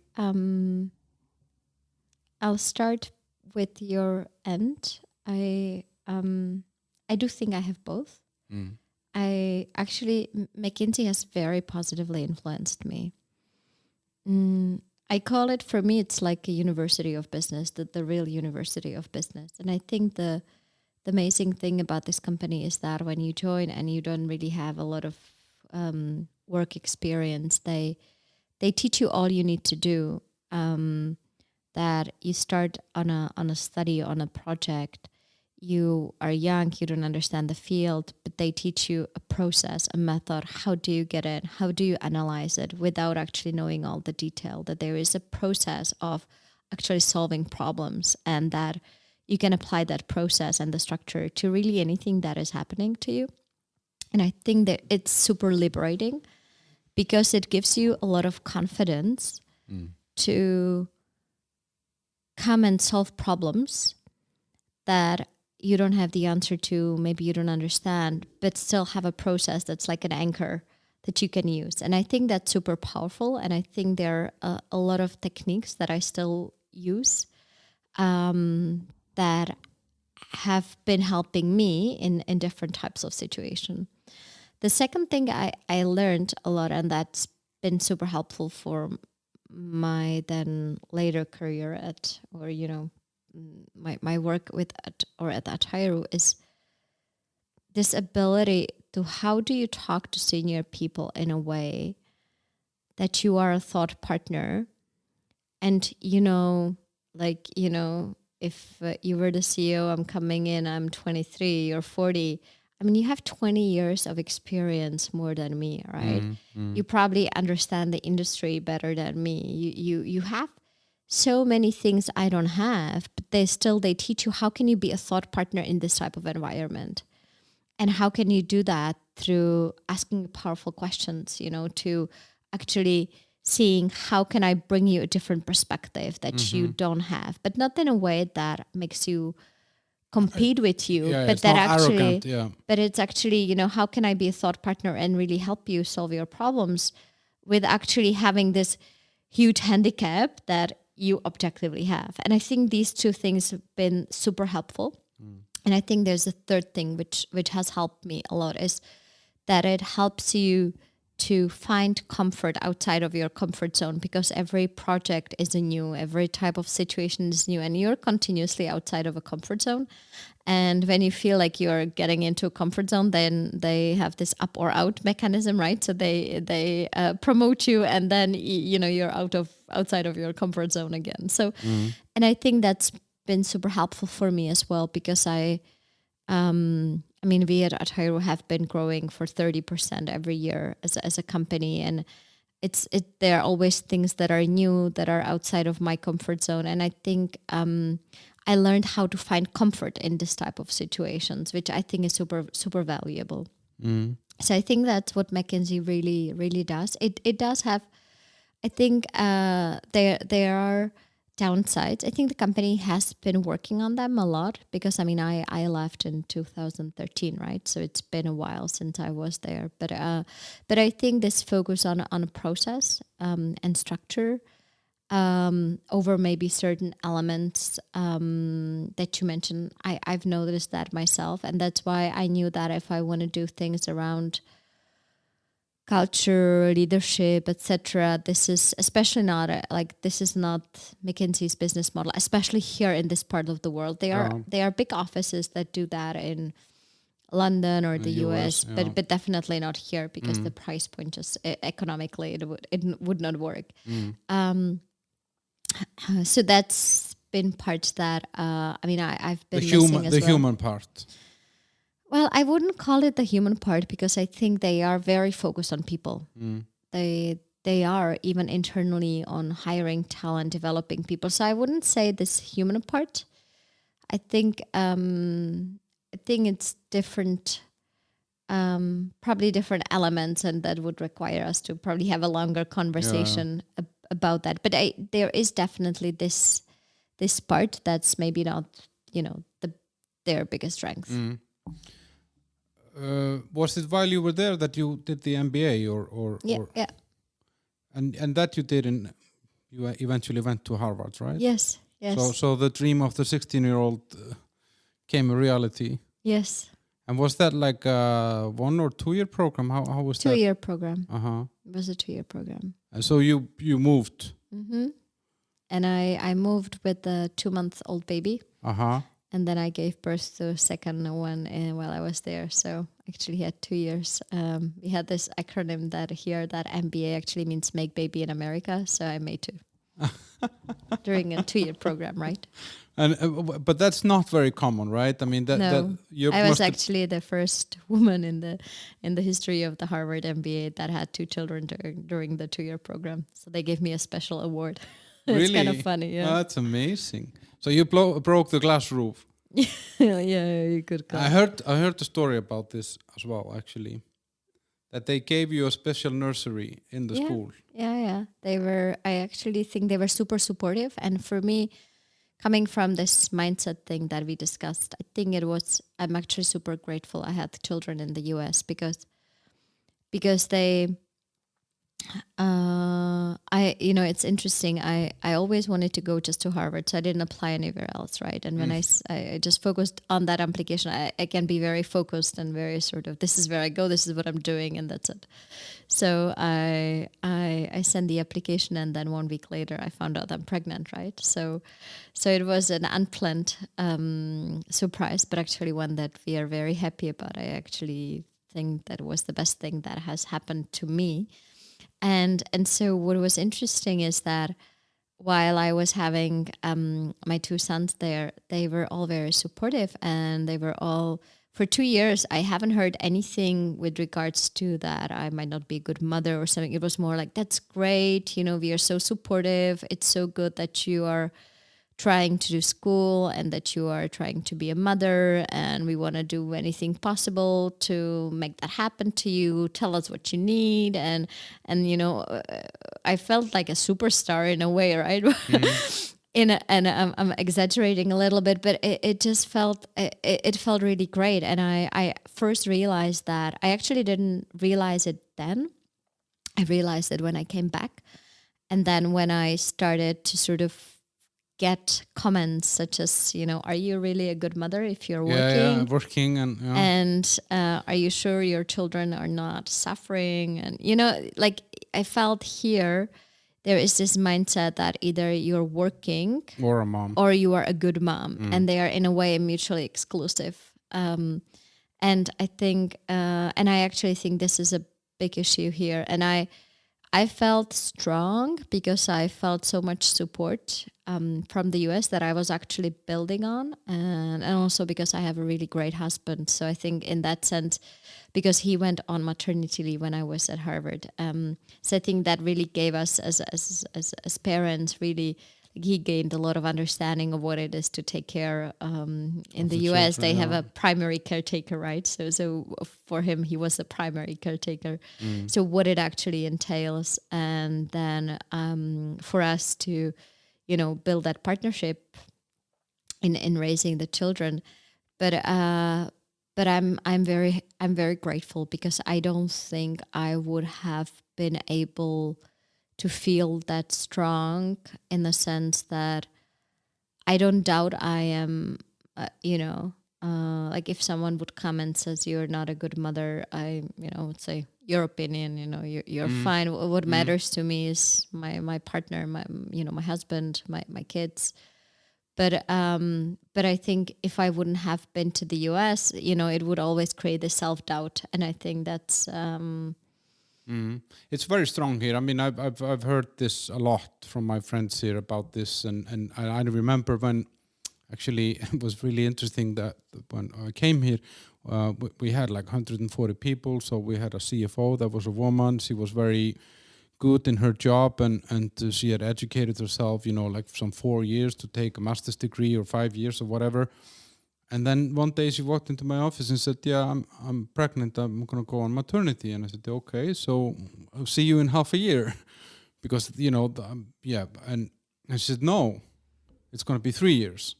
I'll start with your end. I do think I have both. I actually, McKinsey has very positively influenced me. I call it, for me, it's like a university of business, the real university of business. And I think the amazing thing about this company is that when you join and you don't really have a lot of work experience, they teach you all you need to do. That you start on a study, on a project. You are young, you don't understand the field, but they teach you a process, a method. How do you get it? How do you analyze it without actually knowing all the detail? That there is a process of actually solving problems, and that you can apply that process and the structure to really anything that is happening to you. And I think that it's super liberating because it gives you a lot of confidence to come and solve problems that you don't have the answer to, maybe you don't understand, but still have a process that's like an anchor that you can use. And I think that's super powerful. And I think there are a lot of techniques that I still use that have been helping me in different types of situation. The second thing I learned a lot, and that's been super helpful for my then later career at, or, you know, my work at ATAIRU, is this ability to how do you talk to senior people in a way that you are a thought partner. And, you know, like, you know, if you were the CEO, I'm coming in, I'm 23 or 40. I mean, you have 20 years of experience more than me, right? You probably understand the industry better than me. You have so many things I don't have, but they teach you how can you be a thought partner in this type of environment. And how can you do that through asking powerful questions, you know, to actually seeing how can I bring you a different perspective that you don't have, but not in a way that makes you compete with you, but that actually, but it's actually, you know, how can I be a thought partner and really help you solve your problems with actually having this huge handicap that you objectively have. And I think these two things have been super helpful. And I think there's a third thing which has helped me a lot, is that it helps you to find comfort outside of your comfort zone, because every project is new, every type of situation is new, and you're continuously outside of a comfort zone. And when you feel like you're getting into a comfort zone, then they have this up or out mechanism, right? So they promote you, and then you know you're outside of your comfort zone again. So, and I think that's been super helpful for me as well, because I mean, we at ATAIRU have been growing for 30% every year as a company, and there are always things that are new, that are outside of my comfort zone. And I think I learned how to find comfort in this type of situations, which I think is super, super valuable. So I think that's what McKinsey really, really does. It does have, I think there are downsides. I think the company has been working on them a lot, because I mean I left in 2013, right? So it's been a while since I was there. But I think this focus on a process and structure over maybe certain elements that you mentioned, I've noticed that myself, and that's why I knew that if I want to do things around culture, leadership, etc. This is especially not this is not McKinsey's business model, especially here in this part of the world. They are big offices that do that in London or the US, but definitely not here, because the price point just economically it would not work. So that's been part that I mean I've been missing as well. The human part. Well, I wouldn't call it the human part, because I think they are very focused on people. They are even internally on hiring talent, developing people. So I wouldn't say this human part. I think it's different, probably different elements, and that would require us to probably have a longer conversation about that. But there is definitely this part that's maybe not, you know, their biggest strength. Was it while you were there that you did the MBA or and that you did you eventually went to Harvard, right? Yes. Yes. So the dream of the 16-year-old came a reality. Yes. And was that like a 1 or 2 year program? How was that? 2-year program. Uh-huh. It was a 2-year program. And so you moved. Mm-hmm. And I moved with a 2-month-old baby. Uh-huh. And then I gave birth to a second one while I was there. So actually he had 2 years. We had this acronym that MBA actually means make baby in America. So I made 2 during a 2-year program, right? And but that's not very common, right? I mean, No, I was actually the first woman in the history of the Harvard MBA that had 2 children during the 2-year program. So they gave me a special award. It's really kind of funny, yeah. Oh, that's amazing. So you broke the glass roof. Yeah, you could call. I heard the story about this as well, actually. That they gave you a special nursery in the school. Yeah. I actually think they were super supportive. And for me, coming from this mindset thing that we discussed, I think I'm actually super grateful I had children in the US because they, it's interesting. I always wanted to go just to Harvard, so I didn't apply anywhere else, right? And when I just focused on that application, I can be very focused and very sort of, this is where I go, this is what I'm doing, and that's it. So I sent the application, and then 1 week later I found out I'm pregnant, right? So it was an unplanned surprise, but actually one that we are very happy about. I actually think that was the best thing that has happened to me. And so what was interesting is that while I was having my 2 sons there, they were all very supportive, and they were all, for 2 years, I haven't heard anything with regards to that I might not be a good mother or something. It was more like, that's great, we are so supportive. It's so good that you are trying to do school and that you are trying to be a mother, and we want to do anything possible to make that happen to you. Tell us what you need. And I felt like a superstar in a way, right? Mm-hmm. I'm exaggerating a little bit, but it just felt, it felt really great. And I first realized that I actually didn't realize it then. I realized it when I came back. And then when I started to sort of get comments such as, are you really a good mother if you're working? Yeah, working and are you sure your children are not suffering? And, like I felt here, there is this mindset that either you're working or a mom or you are a good mom, and they are in a way mutually exclusive. And I think, and I actually think this is a big issue here. And I felt strong because I felt so much support from the US that I was actually building on, and also because I have a really great husband. So I think in that sense, because he went on maternity leave when I was at Harvard, so I think that really gave us as parents, really, he gained a lot of understanding of what it is to take care. In the US, they have a primary caretaker, right? So for him, he was the primary caretaker. So what it actually entails, and then for us to, build that partnership in raising the children. But I'm very grateful, because I don't think I would have been able to feel that strong, in the sense that I don't doubt I am, like if someone would come and says you're not a good mother, I, would say your opinion, you're fine. What matters to me is my partner, my husband, my kids. But I think if I wouldn't have been to the US, it would always create this self-doubt. And I think that's, it's very strong here. I mean, I've heard this a lot from my friends here about this, and I remember when, actually, it was really interesting that when I came here, we had like 140 people. So we had a CFO that was a woman. She was very good in her job, and she had educated herself, like some 4 years to take a master's degree, or 5 years or whatever. And then one day she walked into my office and said, yeah, I'm pregnant, I'm going to go on maternity. And I said, okay, so I'll see you in half a year. Because, and she said, no, it's going to be 3 years.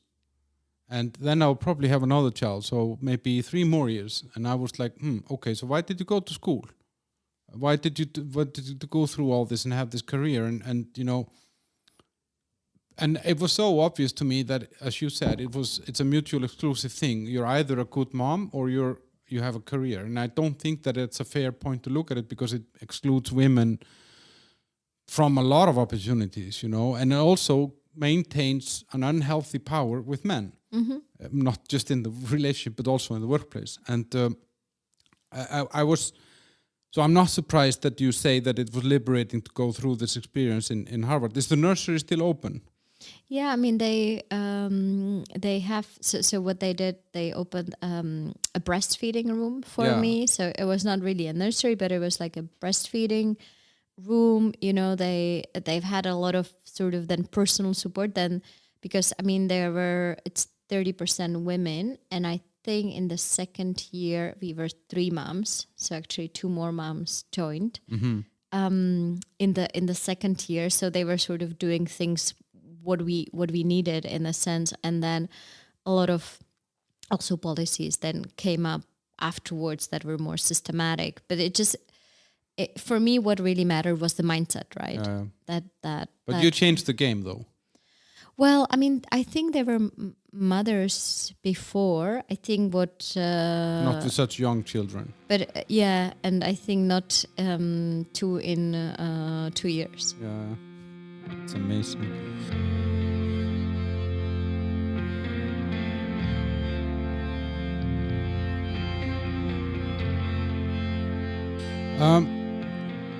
And then I'll probably have another child, so maybe 3 more years. And I was like, okay, so why did you go to school? Why did you go through all this and have this career? And And it was so obvious to me that, as you said, it's a mutual exclusive thing. You're either a good mom or you have a career. And I don't think that it's a fair point to look at it, because it excludes women from a lot of opportunities, and it also maintains an unhealthy power with men, not just in the relationship, but also in the workplace. And so I'm not surprised that you say that it was liberating to go through this experience in Harvard. Is the nursery still open? Yeah, I mean, they have, so what they did, they opened a breastfeeding room for me. So it was not really a nursery, but it was like a breastfeeding room. They've had a lot of sort of then personal support then, because I mean, it's 30% women, and I think in the second year we were 3 moms, so actually 2 more moms joined in the second year. So they were sort of doing things what we needed in a sense, and then a lot of also policies then came up afterwards that were more systematic. But for me, what really mattered was the mindset, right? But you changed the game, though. Well, I mean, I think there were mothers before. I think not with such young children. But and I think not 2 in 2 years. Yeah, it's amazing.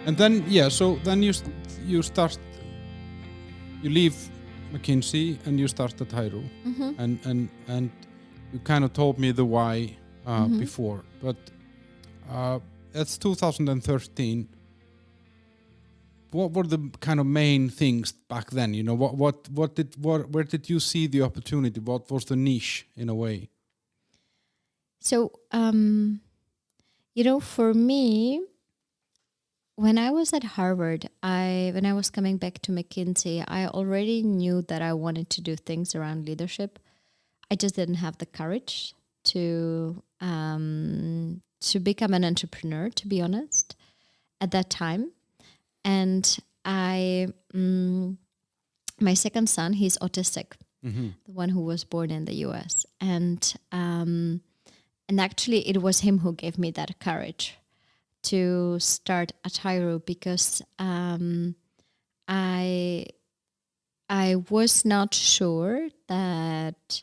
And then so then you leave McKinsey and you start ATAIRU, and you kind of told me the why before, but that's 2013. What were the kind of main things back then? Where did you see the opportunity? What was the niche in a way? So for me, when I was at Harvard, when I was coming back to McKinsey, I already knew that I wanted to do things around leadership. I just didn't have the courage to become an entrepreneur, to be honest, at that time. And my second son, he's autistic, the one who was born in the US, and actually it was him who gave me that courage to start ATAIRU, because I was not sure that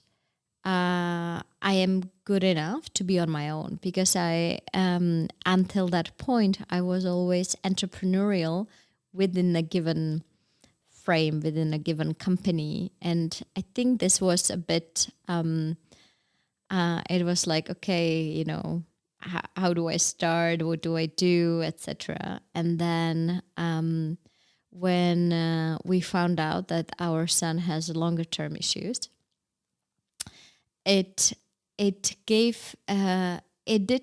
I am good enough to be on my own, because until that point I was always entrepreneurial within a given frame, within a given company, and I think this was a bit it was like, okay, how do I start? What do I do, etc. And then when we found out that our son has longer term issues, it did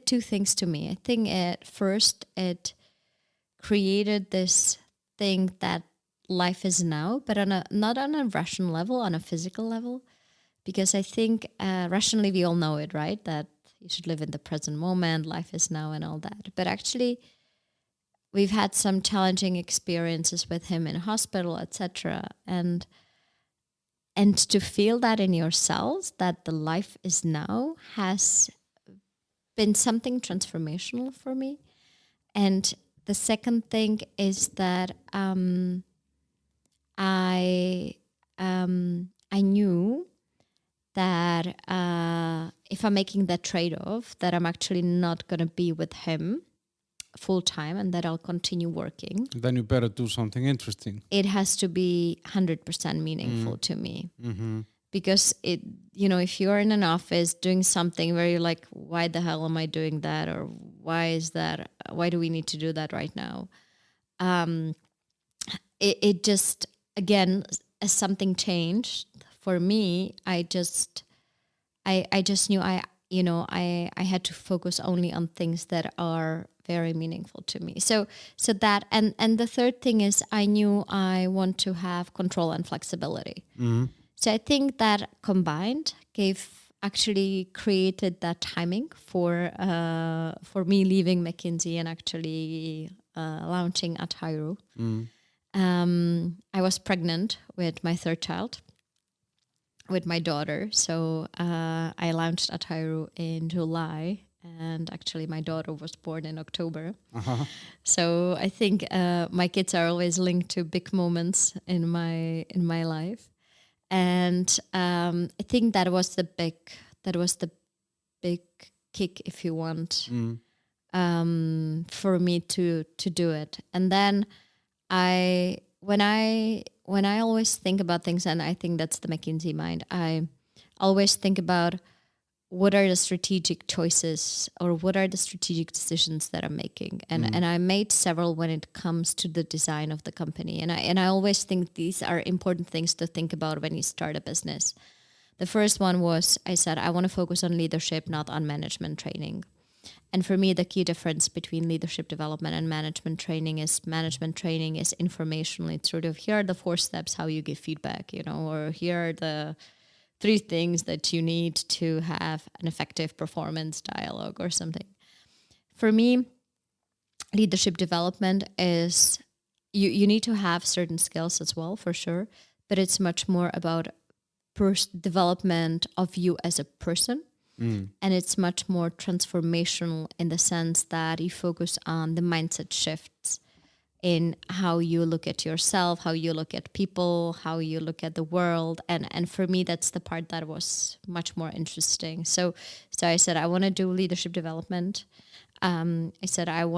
2 things to me. I think at first it created this thing that life is now, but not on a rational level, on a physical level, because I think rationally we all know it, right? That you should live in the present moment, life is now and all that. But actually, we've had some challenging experiences with him in hospital, etc. And to feel that in your cells, that the life is now, has been something transformational for me. And the second thing is that I knew that if I'm making that trade-off, that I'm actually not going to be with him full time, and that I'll continue working. Then you better do something interesting. It has to be 100% meaningful to me. Because if you're in an office doing something where you're like, why the hell am I doing that? Or why do we need to do that right now? It just, again, as something changed for me, I just knew I had to focus only on things that are very meaningful to me. So that, and the third thing is I knew I want to have control and flexibility. So I think that combined actually created that timing for me leaving McKinsey and actually launching ATAIRU. I was pregnant with my third child, with my daughter. So I launched ATAIRU in July, and actually my daughter was born in October. So I think my kids are always linked to big moments in my life, and I think that was the big kick, if you want, for me to do it. And then when I always think about things, and I think that's the McKinsey mind, I always think about what are the strategic choices or what are the strategic decisions that I'm making. And I made several when it comes to the design of the company. And I always think these are important things to think about when you start a business. The first one was, I said, I want to focus on leadership, not on management training. And for me, the key difference between leadership development and management training is informational. It's sort of, here are the 4 steps how you give feedback, or here are the 3 things that you need to have an effective performance dialogue or something. For me, leadership development is, you need to have certain skills as well, for sure, but it's much more about development of you as a person. And it's much more transformational in the sense that you focus on the mindset shifts in how you look at yourself, how you look at people, how you look at the world. And for me, that's the part that was much more interesting. So I said, I want to do leadership development. I said, I don't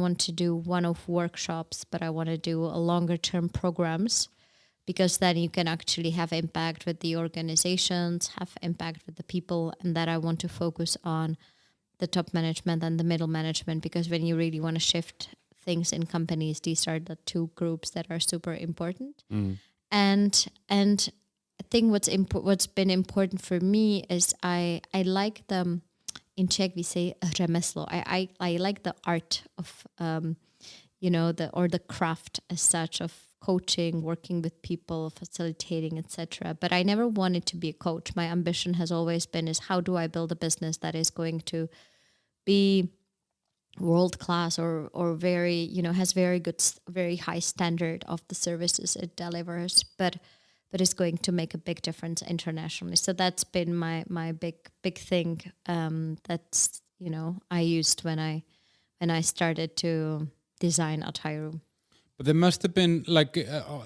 want to do one-off workshops, but I want to do a longer term programs, because then you can actually have impact with the organizations, have impact with the people, and that I want to focus on the top management and the middle management, because when you really want to shift things in companies, these are the 2 groups that are super important. And I think what's been important for me is I like them. In Czech we say řemeslo. I like the art of the craft as such of coaching, working with people, facilitating, etc. But I never wanted to be a coach. My ambition has always been is how do I build a business that is going to be world class or very, has very high standard of the services it delivers, but is going to make a big difference internationally. So that's been my big thing that's, I used when I started to design ATAIRU. But there must have been, like,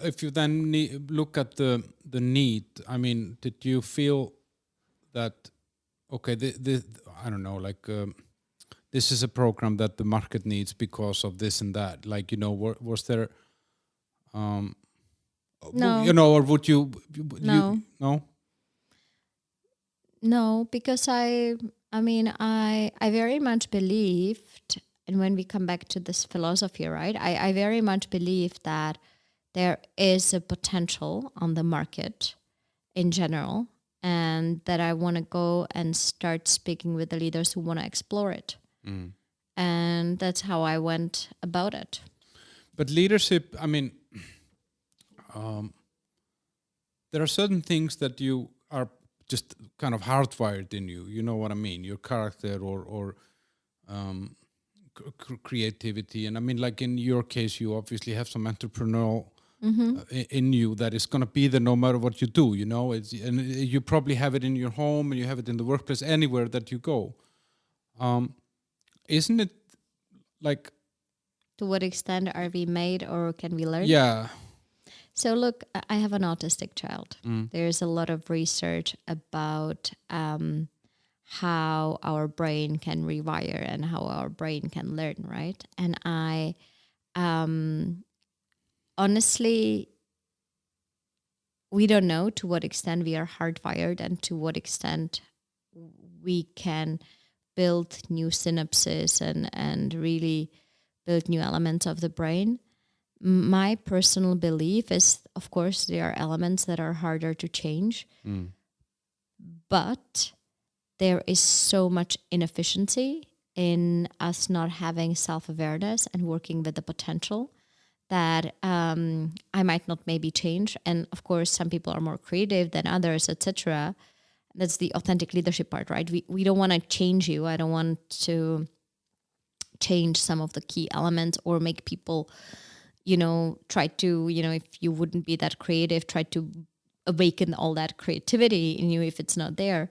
if you then look at the need, I mean, did you feel that, okay, I don't know, like, this is a program that the market needs because of this and that? Like, was there, no. Or would you? No. No? No, because I very much believed, and when we come back to this philosophy, right, I very much believe that there is a potential on the market in general, and that I want to go and start speaking with the leaders who want to explore it. And that's how I went about it. But leadership, I mean, there are certain things that you are just kind of hardwired in you. You know what I mean? Your character or creativity. And I mean, like in your case, you obviously have some entrepreneurial in you that is going to be there no matter what you do, and you probably have it in your home and you have it in the workplace, anywhere that you go. Isn't it like... To what extent are we made or can we learn? Yeah. So look, I have an autistic child. There's a lot of research about how our brain can rewire and how our brain can learn, right? And I honestly, we don't know to what extent we are hardwired and to what extent we can build new synapses and really build new elements of the brain. My personal belief is, of course, there are elements that are harder to change, but there is so much inefficiency in us not having self-awareness and working with the potential that I might not maybe change. And of course, some people are more creative than others, etc. That's the authentic leadership part, right? We don't want to change you. I don't want to change some of the key elements or make people, try to, if you wouldn't be that creative, try to awaken all that creativity in you if it's not there.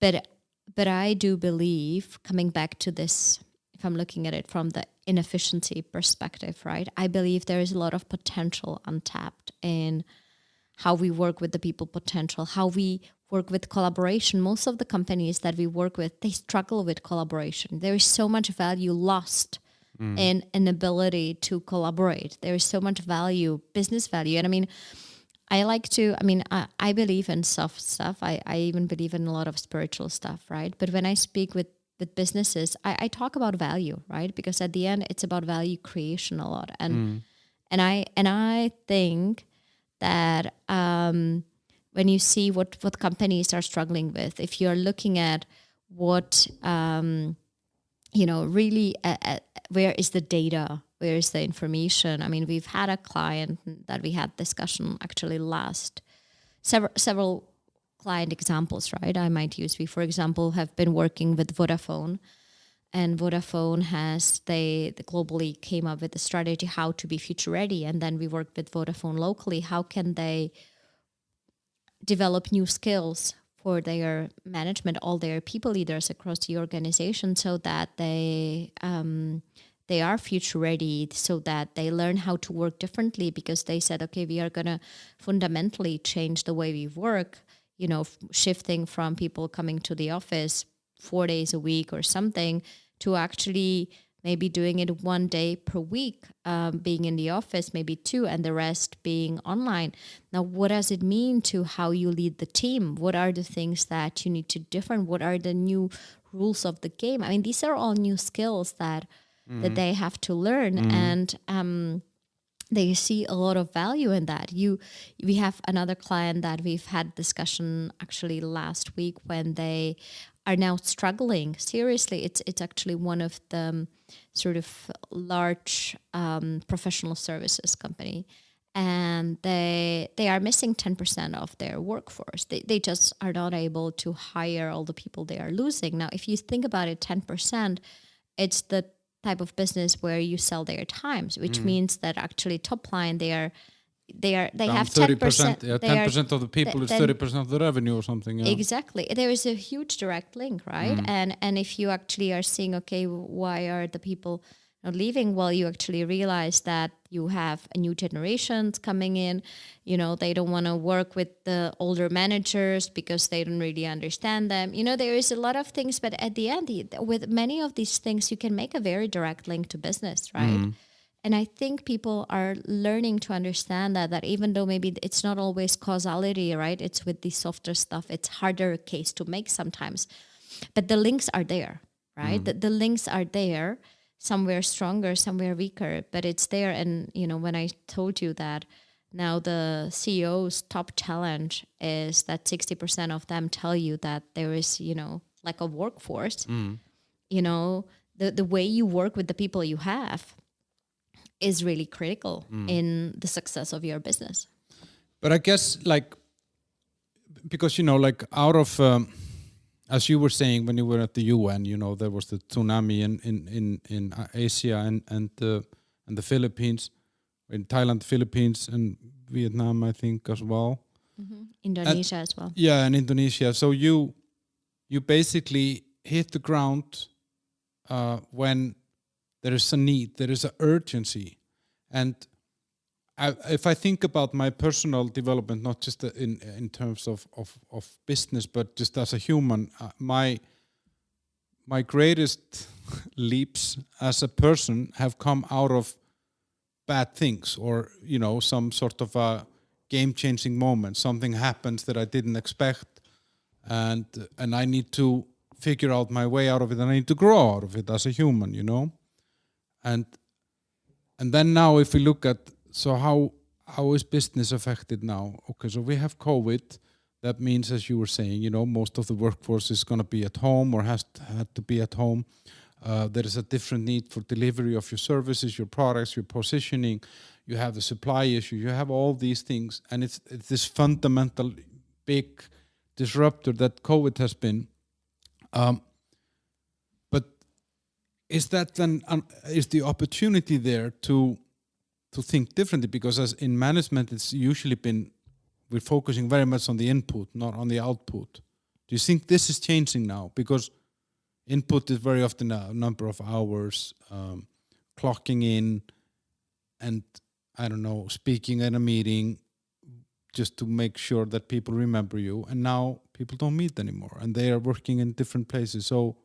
But I do believe, coming back to this, if I'm looking at it from the inefficiency perspective, right? I believe there is a lot of potential untapped in how we work with the people potential, how we work with collaboration. Most of the companies that we work with, they struggle with collaboration. There is so much value lost in an ability to collaborate. There is so much value, business value. And I mean, I believe in soft stuff. I even believe in a lot of spiritual stuff, right? But when I speak with businesses, I talk about value, right? Because at the end, it's about value creation a lot. And I think that when you see what companies are struggling with, if you're looking at what, really where is the data? Where is the information? I mean, we've had a client that we had discussion actually several client examples, right? I might use. We, for example, have been working with Vodafone, and Vodafone they globally came up with a strategy how to be future ready. And then we worked with Vodafone locally. How can they develop new skills for their management, all their people leaders across the organization, so that they are future ready, so that they learn how to work differently, because they said, okay, we are going to fundamentally change the way we work, shifting from people coming to the office 4 days a week or something to actually maybe doing it 1 day per week, being in the office, maybe 2, and the rest being online. Now, what does it mean to how you lead the team? What are the things that you need to different? What are the new rules of the game? I mean, these are all new skills that they have to learn, and they see a lot of value in that. We have another client that we've had discussion actually last week, when they are now struggling seriously. It's actually one of the sort of large professional services company, and they are missing 10% of their workforce. They just are not able to hire all the people they are losing. Now, if you think about it, 10%, it's the type of business where you sell their times, which means that actually top line they have 10%. Yeah, 10% of the people is 30% of the revenue or something. Yeah. Exactly. There is a huge direct link, right? And if you actually are seeing, okay, why are the people not leaving? Well, you actually realize that you have a new generations coming in. They don't want to work with the older managers because they don't really understand them. There is a lot of things, but at the end, with many of these things, you can make a very direct link to business, right? And I think people are learning to understand that even though maybe it's not always causality, right? It's with the softer stuff. It's harder case to make sometimes, but the links are there, right? The links are there, somewhere stronger, somewhere weaker, but it's there. And, when I told you that now the CEO's top challenge is that 60% of them tell you that there is, like a workforce, the way you work with the people you have is really critical in the success of your business. But I guess, because, out of, as you were saying when you were at the UN, there was the tsunami in Asia and the Philippines, in Thailand, Philippines, and Vietnam, I think, as well. Indonesia as well. Yeah, and Indonesia. So you basically hit the ground when there is a need, there is an urgency. And if I think about my personal development, not just in terms of business, but just as a human, my greatest leaps as a person have come out of bad things, or some sort of a game-changing moment. Something happens that I didn't expect, and I need to figure out my way out of it, and I need to grow out of it as a human, and then now if we look at, so how is business affected now? Okay, so we have COVID. That means, as you were saying, most of the workforce is going to be at home or had to be at home. There is a different need for delivery of your services, your products, your positioning. You have the supply issue. You have all these things, and it's this fundamental big disruptor that COVID has been. But is that then is the opportunity there to to think differently, because as in management, it's usually been, we're focusing very much on the input, not on the output. Do you think this is changing now? Because input is very often a number of hours, clocking in, and I don't know, speaking at a meeting just to make sure that people remember you. And now people don't meet anymore, and they are working in different places. So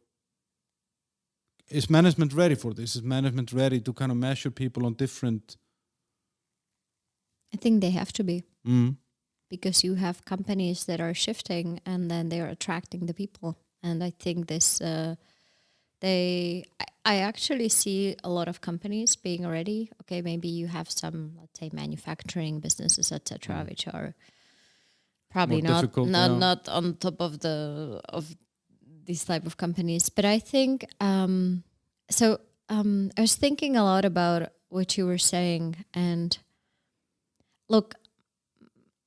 is management ready for this? Is management ready to kind of measure people on different? I think they have to be. Because you have companies that are shifting and then they are attracting the people. And I think this, I actually see a lot of companies being ready. Okay, maybe you have some, let's say, manufacturing businesses, etc., which are probably not on top of these type of companies. But I think I was thinking a lot about what you were saying, and look,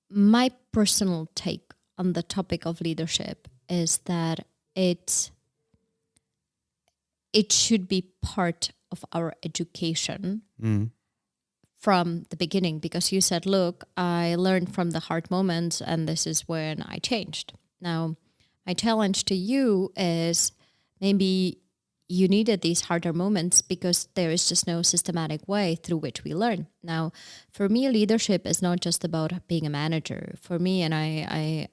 my personal take on the topic of leadership is that it should be part of our education from the beginning, because you said, look, I learned from the hard moments and this is when I changed. Now, my challenge to you is maybe you needed these harder moments because there is just no systematic way through which we learn. Now, for me, leadership is not just about being a manager. For me, and I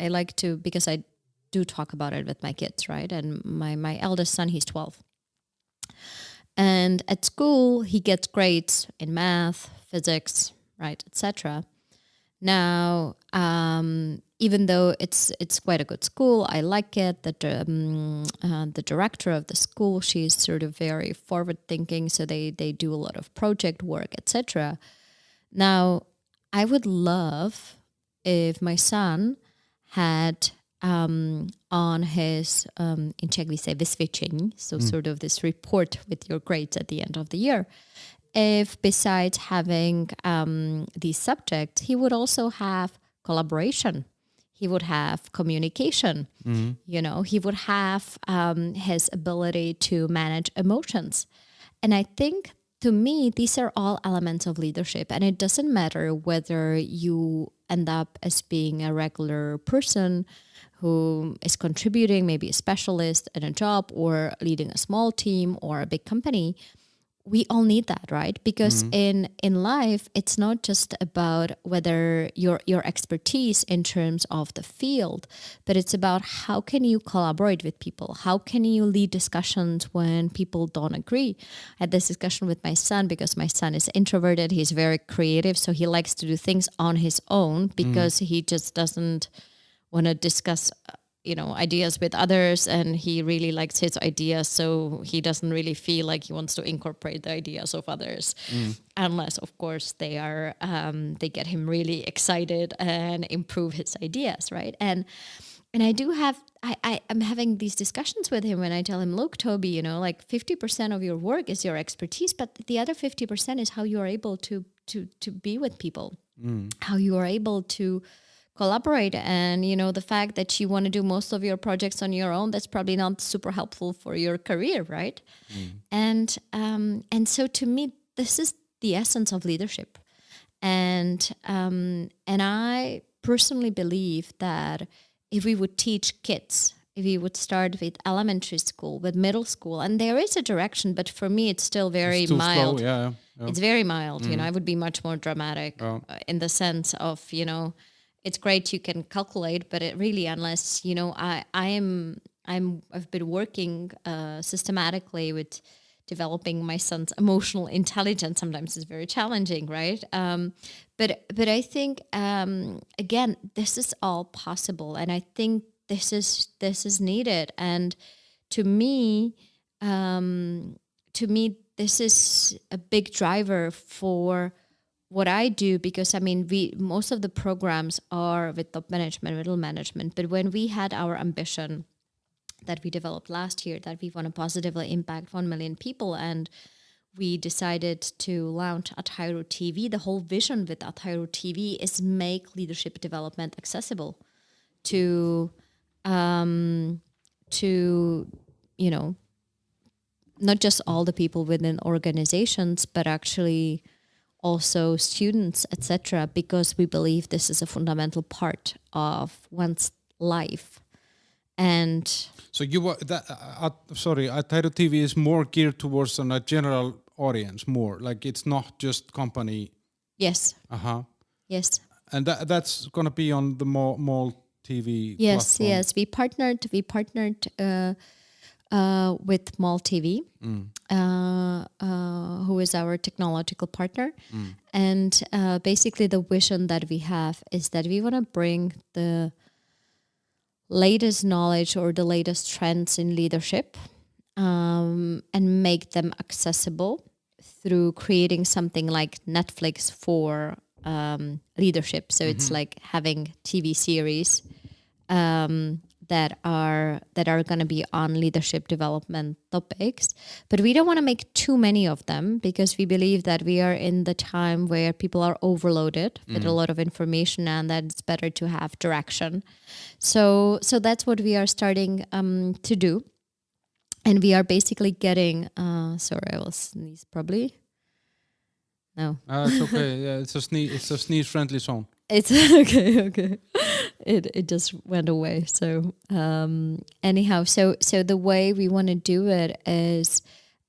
like to, because I do talk about it with my kids, right? And my eldest son, he's 12. And at school, he gets grades in math, physics, right, etc. Now, even though it's quite a good school, I like it. The director of the school, she's sort of very forward thinking, so they do a lot of project work, etc. Now, I would love if my son had on his, in Czech we say vysvědčení, so sort of this report with your grades at the end of the year, if besides having these subjects, he would also have collaboration, he would have communication, you know, he would have his ability to manage emotions. And I think, to me, these are all elements of leadership. And it doesn't matter whether you end up as being a regular person who is contributing, maybe a specialist in a job, or leading a small team or a big company. We all need that, right? Because in life, it's not just about whether your expertise in terms of the field, but it's about how can you collaborate with people? How can you lead discussions when people don't agree? I had this discussion with my son because my son is introverted. He's very creative, so he likes to do things on his own because he just doesn't want to discuss ideas with others, and he really likes his ideas, so he doesn't really feel like he wants to incorporate the ideas of others, unless, of course, they are they get him really excited and improve his ideas, right? And I do have I'm having these discussions with him when I tell him, look, Toby, like 50% of your work is your expertise, but the other 50% is how you are able to be with people, how you are able to collaborate. And the fact that you want to do most of your projects on your own, that's probably not super helpful for your career, right? And so to me, this is the essence of leadership. And I personally believe that if we would teach kids, if we would start with elementary school, with middle school, and there is a direction, but for me it's still very mild. Slow, yeah. It's very mild. I would be much more dramatic in the sense of it's great you can calculate, but it really, unless I've been working systematically with developing my son's emotional intelligence. Sometimes it's very challenging, right? But I think again, this is all possible, and I think this is needed. And to me, this is a big driver for what I do, because most of the programs are with top management, middle management. But when we had our ambition that we developed last year, that we want to positively impact 1 million people, and we decided to launch ATAIRU TV, the whole vision with ATAIRU TV is make leadership development accessible to not just all the people within organizations, but actually also students, etc., because we believe this is a fundamental part of one's life. And so you were ATAIRU TV is more geared towards a general audience, more like it's not just company. yes, yes, and that's gonna be on the mall TV platform. Yes. We partnered with Mall TV, who is our technological partner. And basically the vision that we have is that we want to bring the latest knowledge or the latest trends in leadership and make them accessible through creating something like Netflix for leadership. So it's like having TV series that are going to be on leadership development topics, but we don't want to make too many of them because we believe that we are in the time where people are overloaded with a lot of information, and that it's better to have direction. So that's what we are starting to do, and we are basically getting. Sorry, I will sneeze probably. No, it's okay. Yeah, it's a sneeze friendly zone. It's okay. It just went away. So anyhow, so the way we want to do it is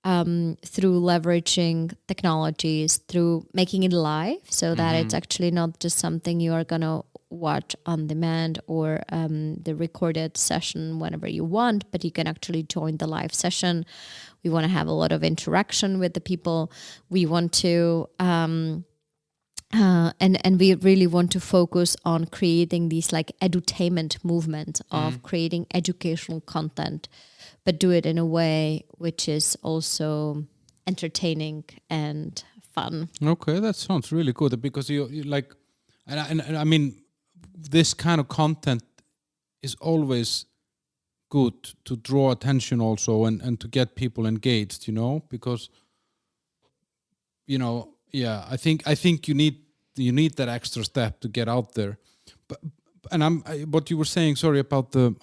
through leveraging technologies, through making it live, so that it's actually not just something you are gonna watch on demand or the recorded session whenever you want, but you can actually join the live session. We want to have a lot of interaction with the people. We want to and we really want to focus on creating these like edutainment movement of creating educational content, but do it in a way which is also entertaining and fun. Okay, that sounds really good because you like, and I mean, this kind of content is always good to draw attention also and to get people engaged, because, yeah, I think you need that extra step to get out there. But what you were saying, sorry, about the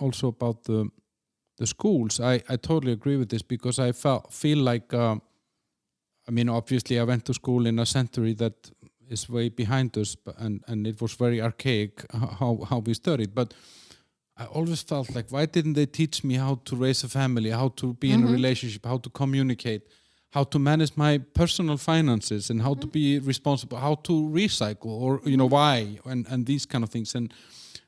schools, I totally agree with this because I feel like obviously I went to school in a century that is way behind us, and it was very archaic how we studied, but I always felt like, why didn't they teach me how to raise a family, how to be in a relationship, how to communicate, how to manage my personal finances, and how to be responsible, how to recycle, or why, and these kind of things. And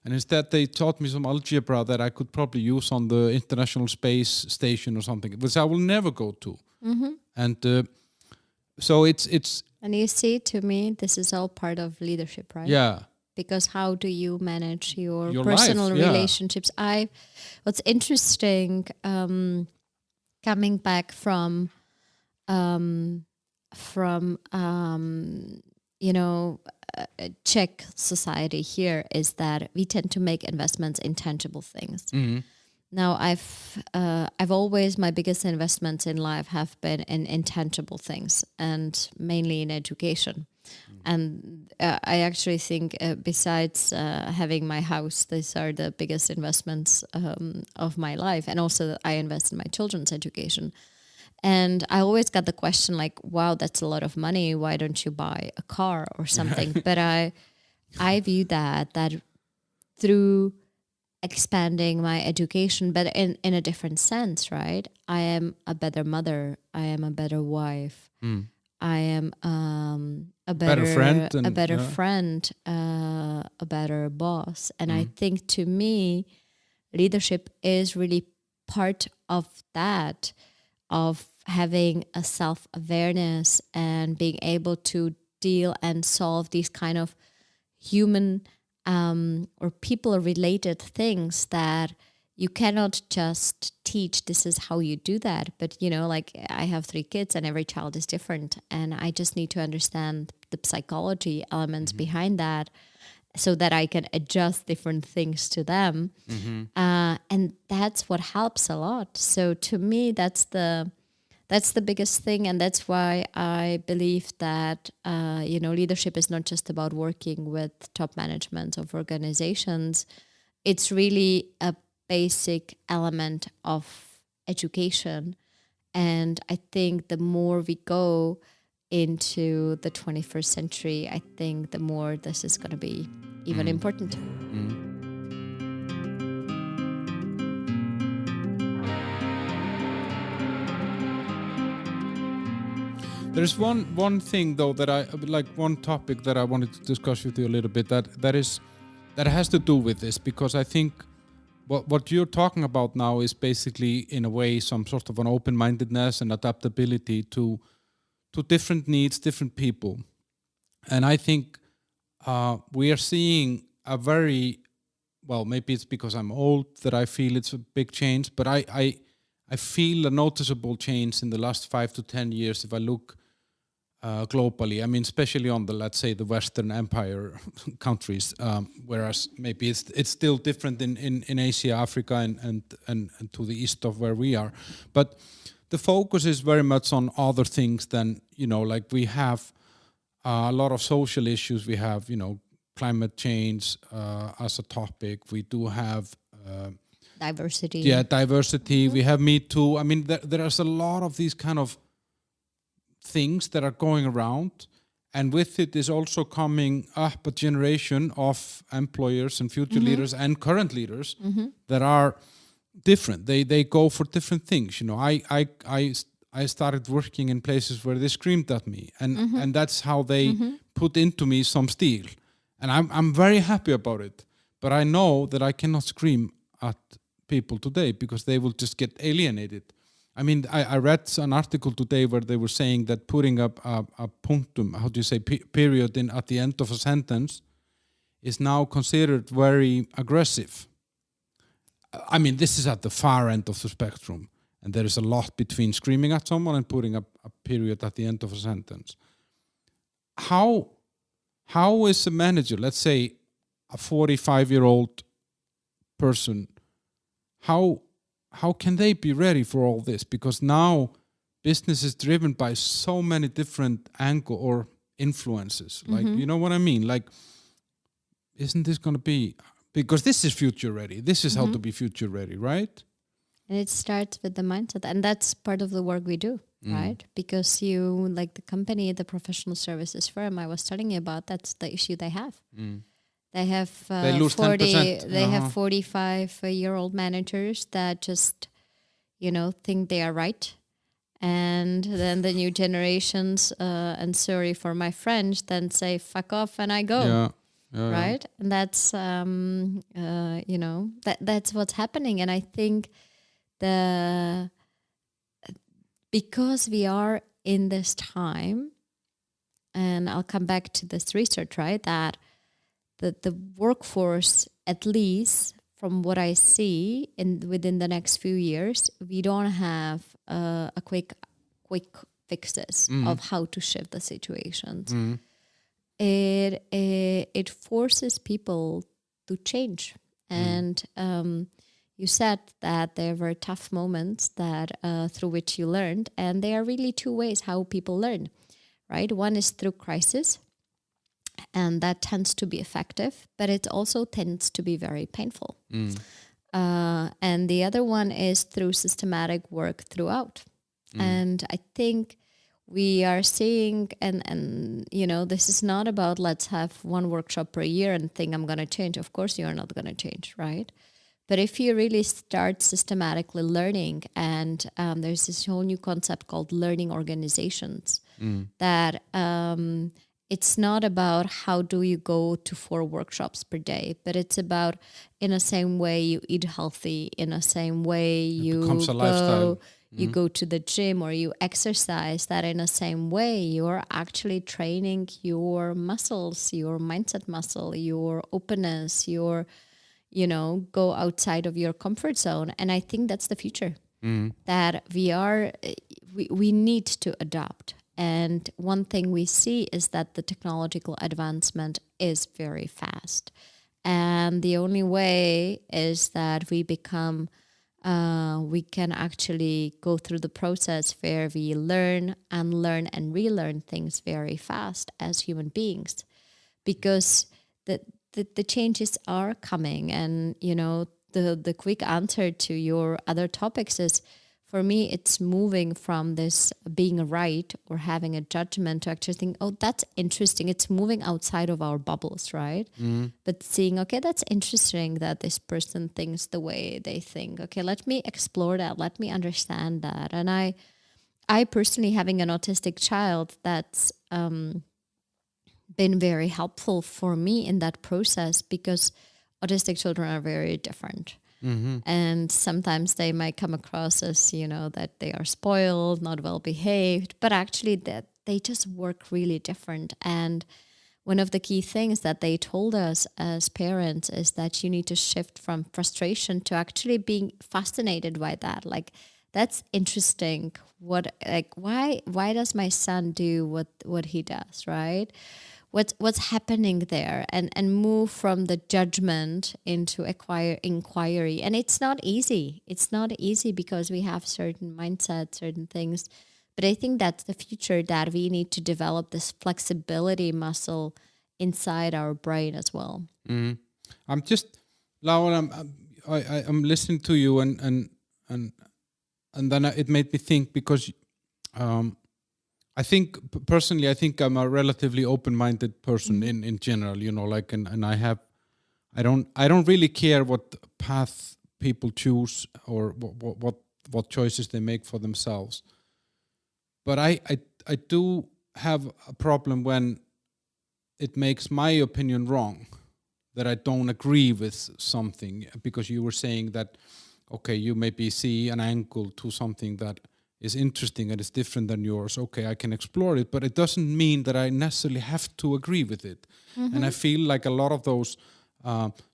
instead they taught me some algebra that I could probably use on the International Space Station or something, which I will never go to. And so it's. And you see, to me, this is all part of leadership, right? Yeah. Because how do you manage your life, personal yeah. relationships? What's interesting, coming back from Czech society here, is that we tend to make investments in tangible things. Now, I've always, my biggest investments in life have been in intangible things, and mainly in education. And I actually think besides having my house, these are the biggest investments of my life. And also I invest in my children's education. And I always got the question like, wow, that's a lot of money. Why don't you buy a car or something? But I view that through expanding my education, but in a different sense, right? I am a better mother. I am a better wife. I am a better friend, a better boss. And I think, to me, leadership is really part of that, of having a self-awareness and being able to deal and solve these kind of human or people-related things that you cannot just teach, this is how you do that. But, like I have 3 kids and every child is different. And I just need to understand the psychology elements behind that so that I can adjust different things to them. And that's what helps a lot. So to me, that's the biggest thing. And that's why I believe that, leadership is not just about working with top management of organizations. It's really a basic element of education. And I think the more we go into the 21st century, I think the more this is going to be even important. There's one thing though that I like, one topic that I wanted to discuss with you a little bit that has to do with this, because I think what you're talking about now is basically in a way some sort of an open-mindedness and adaptability to different needs, different people. And I think we are seeing a very, well, maybe it's because I'm old that I feel it's a big change, but I feel a noticeable change in the last 5 to 10 years if I look globally. I mean, especially on the, let's say, the Western Empire countries, whereas maybe it's still different in Asia, Africa, and to the east of where we are. But the focus is very much on other things than, like we have a lot of social issues. We have, climate change as a topic. We do have diversity. Yeah, diversity. We have Me Too. I mean, there's a lot of these kind of things that are going around, and with it is also coming up a generation of employers and future leaders and current leaders that are different. They go for different things. I started working in places where they screamed at me, and that's how they put into me some steel, and I'm very happy about it. But I know that I cannot scream at people today because they will just get alienated. I mean, I read an article today where they were saying that putting up a punctum, how do you say, period at the end of a sentence is now considered very aggressive. I mean, this is at the far end of the spectrum, and there is a lot between screaming at someone and putting up a period at the end of a sentence. How is a manager, let's say a 45-year-old person, how can they be ready for all this? Because now business is driven by so many different angles or influences. Like, you know what I mean? Like, isn't this going to be, because this is future ready. This is how to be future ready, right? And it starts with the mindset. And that's part of the work we do, right? Because you, like the company, the professional services firm I was telling you about, that's the issue they have. They have they lose 10%. They have 45-year-old managers that just, think they are right, and then the new generations, and sorry for my French, then say fuck off and I go, right? And that's that's what's happening. And I think because we are in this time, and I'll come back to this research, right? That the workforce, at least from what I see within the next few years, we don't have a quick fixes of how to shift the situations. It forces people to change. And you said that there were tough moments that through which you learned, and there are really two ways how people learn, right? One is through crisis, and that tends to be effective, but it also tends to be very painful. And the other one is through systematic work throughout. And I think we are seeing, and this is not about let's have one workshop per year and think I'm going to change. Of course, you're not going to change, right? But if you really start systematically learning, and there's this whole new concept called learning organizations, that it's not about how do you go to 4 workshops per day, but it's about in the same way you eat healthy, in the same way you go to the gym or you exercise, that in the same way you're actually training your muscles, your mindset muscle, your openness, your, go outside of your comfort zone. And I think that's the future, that we need to adapt. And one thing we see is that the technological advancement is very fast. And the only way is that we can actually go through the process where we learn, unlearn, and relearn things very fast as human beings. Because the changes are coming. And, the quick answer to your other topics is, for me, it's moving from this being right or having a judgment to actually think, oh, that's interesting. It's moving outside of our bubbles, right? But seeing, okay, that's interesting that this person thinks the way they think. Okay, let me explore that. Let me understand that. And I personally, having an autistic child, that's been very helpful for me in that process, because autistic children are very different. And sometimes they might come across as, that they are spoiled, not well behaved, but actually that they just work really different. And one of the key things that they told us as parents is that you need to shift from frustration to actually being fascinated by that. Like, that's interesting. Why does my son do what he does, right? What's happening there, and move from the judgment into inquiry. And it's not easy. It's not easy because we have certain mindsets, certain things. But I think that's the future, that we need to develop this flexibility muscle inside our brain as well. I'm just, Laura, I'm listening to you, and then it made me think, because I think personally, I think I'm a relatively open-minded person in general, and I don't really care what path people choose or what choices they make for themselves. But I do have a problem when it makes my opinion wrong, that I don't agree with something, because you were saying that, okay, you maybe see an angle to something that is interesting and is different than yours. Okay, I can explore it, but it doesn't mean that I necessarily have to agree with it. And I feel like a lot of those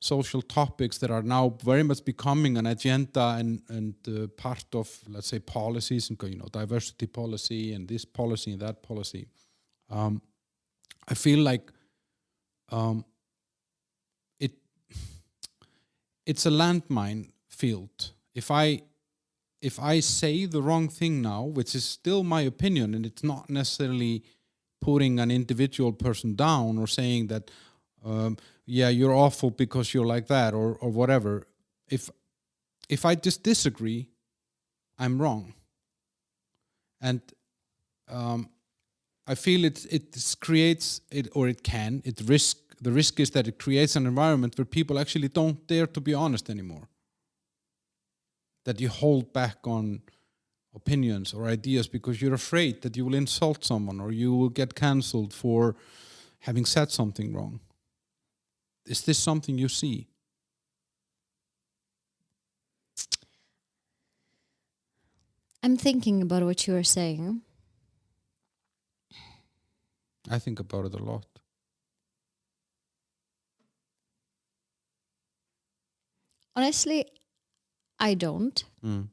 social topics that are now very much becoming an agenda and part of, let's say, policies, and diversity policy and this policy and that policy. I feel like it's a landmine field. If I say the wrong thing now, which is still my opinion, and it's not necessarily putting an individual person down or saying that, you're awful because you're like that, or whatever. If I just disagree, I'm wrong. And I feel it creates it, or it can. The risk is that it creates an environment where people actually don't dare to be honest anymore. That you hold back on opinions or ideas because you're afraid that you will insult someone or you will get cancelled for having said something wrong. Is this something you see? I'm thinking about what you are saying. I think about it a lot. Honestly, I don't. When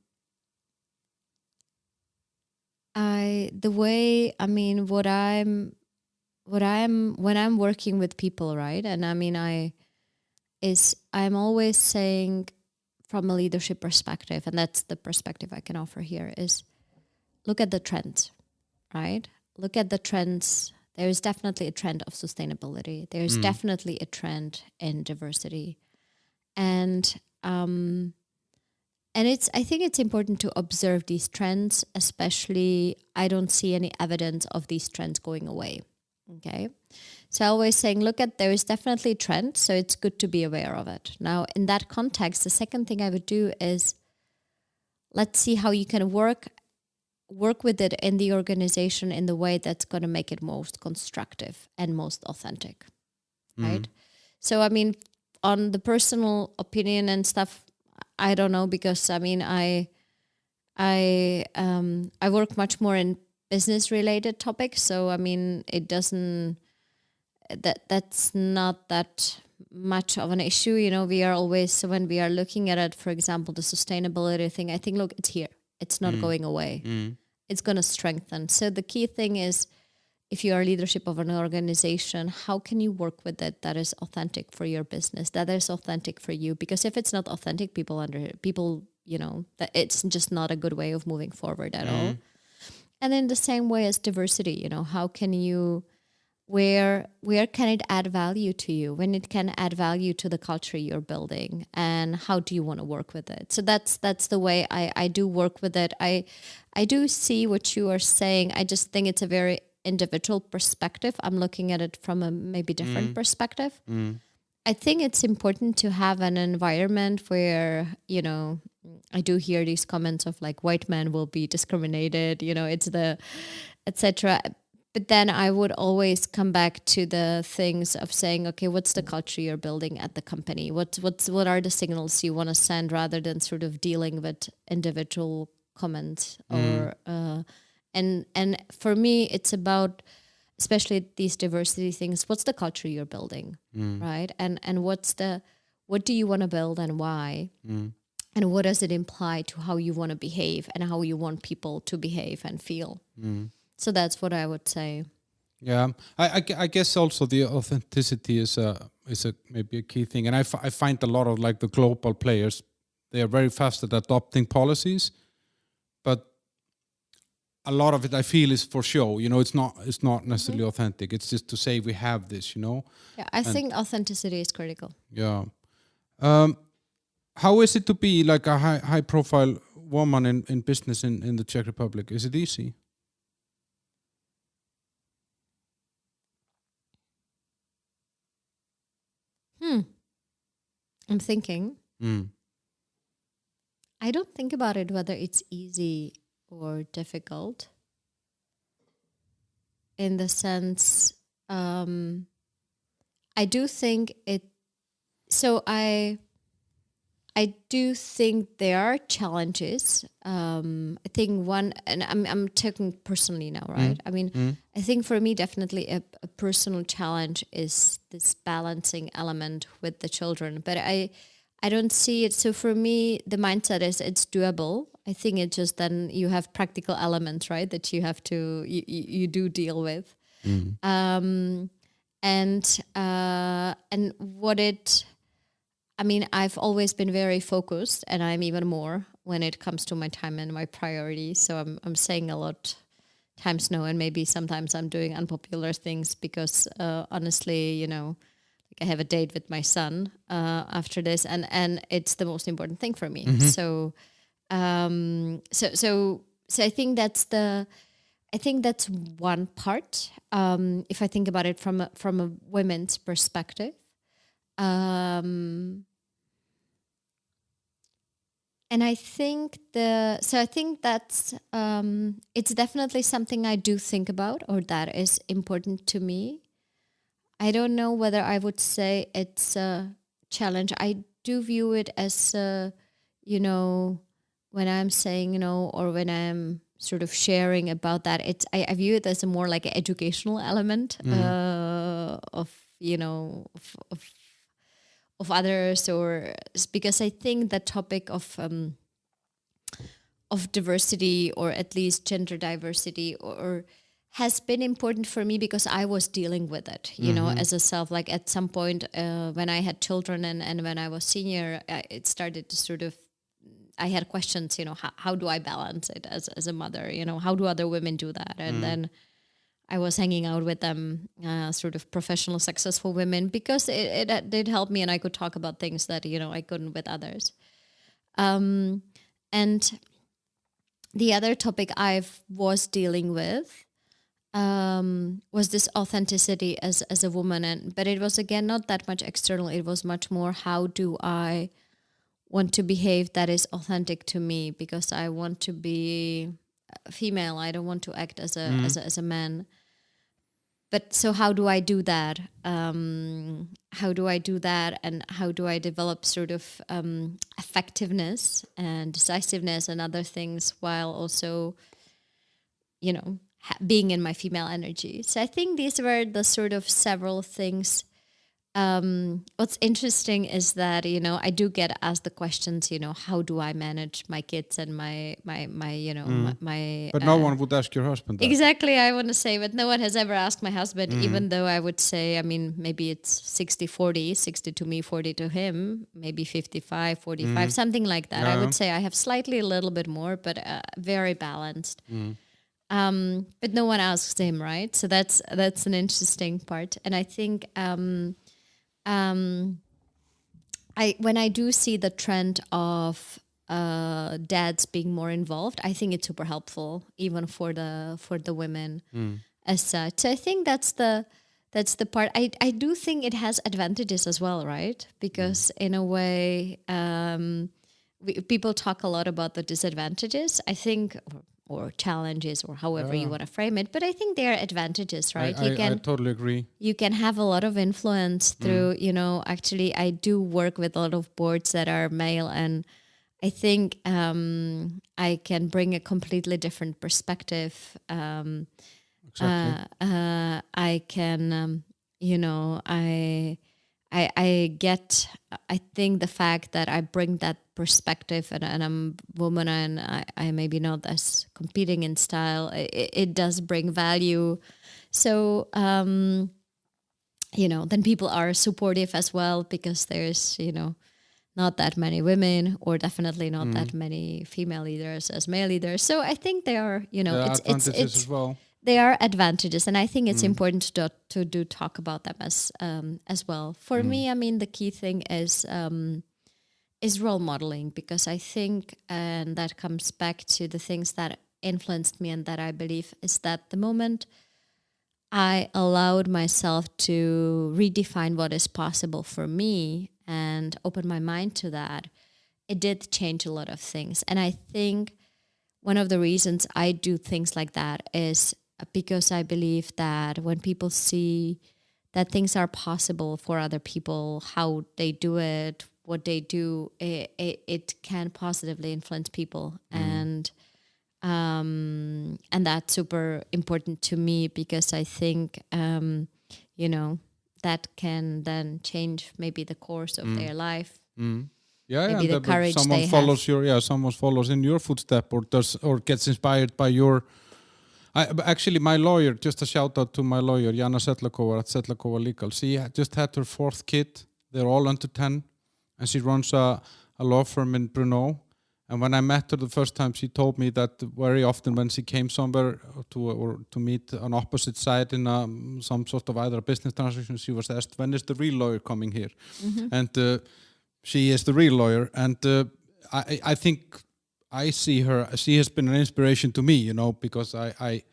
I'm working with people, right? And I'm always saying, from a leadership perspective, and that's the perspective I can offer here, is look at the trends, right? Look at the trends. There is definitely a trend of sustainability. There is definitely a trend in diversity. And I think it's important to observe these trends, especially I don't see any evidence of these trends going away. Okay. So I always saying, there is definitely a trend, so it's good to be aware of it. Now, in that context, the second thing I would do is, let's see how you can work with it in the organization in the way that's going to make it most constructive and most authentic, right? So, on the personal opinion and stuff, I don't know, because I work much more in business related topics. So it doesn't, that's not that much of an issue. We are always, when we are looking at it, for example, the sustainability thing, I think, it's here. It's not going away. It's going to strengthen. So the key thing is, if you are leadership of an organization, how can you work with it that is authentic for your business, that is authentic for you? Because if it's not authentic, that it's just not a good way of moving forward at all. And in the same way as diversity, how can you where can it add value to you, when it can add value to the culture you're building, and how do you want to work with it? So that's the way I do work with it. I do see what you are saying. I just think it's a very individual perspective. I'm looking at it from a maybe different perspective. I think it's important to have an environment where, you know, I do hear these comments of like white men will be discriminated, you know, it's the etc. But then I would always come back to the things of saying, okay, what's the culture you're building at the company? What are the signals you want to send, rather than sort of dealing with individual comments or and for me it's about, especially these diversity things, what's the culture you're building, right? And what do you want to build and why? And what does it imply to how you want to behave and how you want people to behave and feel? So that's what I would say. Yeah, I guess also the authenticity is a maybe a key thing, and I find a lot of like the global players, they are very fast at adopting policies, but a lot of it I feel is for show. You know, it's not necessarily authentic. It's just to say we have this. You know. Yeah, I think authenticity is critical. Yeah. How is it to be like a high profile woman in business in the Czech Republic? Is it easy? I'm thinking. I don't think about it whether it's easy or difficult. In the sense, I do think it. So I do think there are challenges. I think one, and I'm talking personally now, right? I mean, I think for me, definitely a personal challenge is this balancing element with the children. But I don't see it. So for me, the mindset is it's doable. I think it just then you have practical elements, right, that you have to you do deal with, and what it. I mean, I've always been very focused, and I'm even more when it comes to my time and my priorities. So I'm saying a lot times no, and maybe sometimes I'm doing unpopular things because honestly, you know, like I have a date with my son after this, and it's the most important thing for me. So I think that's one part. If I think about it from a women's perspective. And I think that's it's definitely something I do think about, or that is important to me. I don't know whether I would say it's a challenge. I do view it as you know, when I'm saying, you know, or when I'm sort of sharing about that, I view it as a more like an educational element of, you know, of others, or because I think the topic of diversity, or at least gender diversity, or has been important for me because I was dealing with it, you know, as a self. Like at some point when I had children and when I was senior, it started to sort of, I had questions, you know, how do I balance it as a mother, you know, how do other women do that? And then I was hanging out with them, sort of professional, successful women, because it did help me, and I could talk about things that, you know, I couldn't with others. And the other topic I was dealing with was this authenticity as a woman, but it was again not that much external. It was much more, how do I want to behave that is authentic to me, because I want to be female. I don't want to act as a man. But so how do I do that? How do I do that? And how do I develop sort of effectiveness and decisiveness and other things while also, you know, being in my female energy? So I think these were the sort of several things. What's interesting is that, you know, I do get asked the questions, you know, how do I manage my kids and my you know, my But no one would ask your husband that. Exactly, I want to say, but no one has ever asked my husband, even though I would say, I mean, maybe it's 60-40, 60 to me, 40 to him, maybe 55-45, something like that. I would say I have slightly a little bit more, but very balanced. But no one asks him, right? So that's an interesting part. And I think when I do see the trend of dads being more involved, I think it's super helpful, even for the women as such. So I think that's the part. I do think it has advantages as well, right? Because in a way, people talk a lot about the disadvantages, I think, or challenges, or however you want to frame it. But I think there are advantages, right? I totally agree. You can have a lot of influence through, actually, I do work with a lot of boards that are male, and I think I can bring a completely different perspective. Exactly. I can, I think the fact that I bring that perspective, and I'm a woman, and I maybe not as competing in style, it does bring value. So, then people are supportive as well, because there's, not that many women, or definitely not that many female leaders as male leaders. So I think there are, advantages as well. There are advantages, and I think it's important to talk about them as well. For me, I mean, the key thing is role modeling, because I think, and that comes back to the things that influenced me and that I believe, is that the moment I allowed myself to redefine what is possible for me and open my mind to that, it did change a lot of things. And I think one of the reasons I do things like that is because I believe that when people see that things are possible for other people, how they do it, what they do, it can positively influence people. And that's super important to me, because I think, that can then change maybe the course of their life. Yeah, Maybe the courage someone they follows have. someone follows in your footstep, or gets inspired by your. Actually, my lawyer, just a shout out to my lawyer, Jana Sedlakova at Sedlakova Legal. She just had her 4th kid. They're all under 10, and she runs a law firm in Brno. And when I met her the first time, she told me that very often when she came somewhere to meet an opposite side in some sort of either a business transaction, she was asked, "When is the real lawyer coming here?" And she is the real lawyer. And I think I see her. She has been an inspiration to me, because I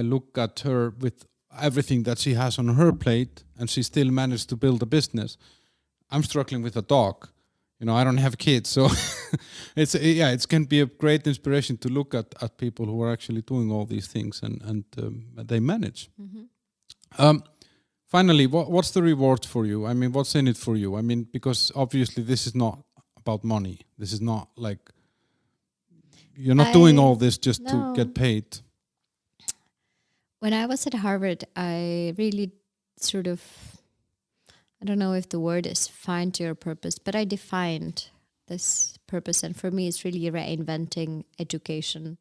look at her with everything that she has on her plate, and she still managed to build a business. I'm struggling with a dog. I don't have kids, so it can be a great inspiration to look at people who are actually doing all these things, and they manage. Finally, what's the reward for you? I mean, what's in it for you? I mean, because obviously this is not about money. This is not like you're not doing all this just to get paid. When I was at Harvard, I really sort of, I don't know if the word is find your purpose, but I defined this purpose. And for me, it's really reinventing education.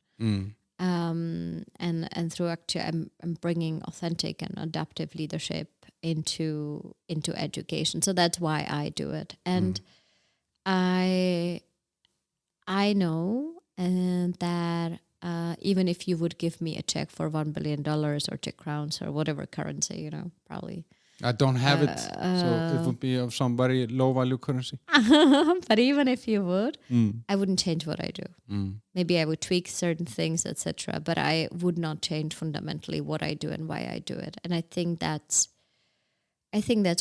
And through actually, I'm bringing authentic and adaptive leadership into education. So that's why I do it. And I know that even if you would give me a check for $1 billion or Czech crowns or whatever currency, probably. I don't have it, so it would be of some very low value currency. But even if you would, I wouldn't change what I do. Maybe I would tweak certain things, etc. But I would not change fundamentally what I do and why I do it. And I think that's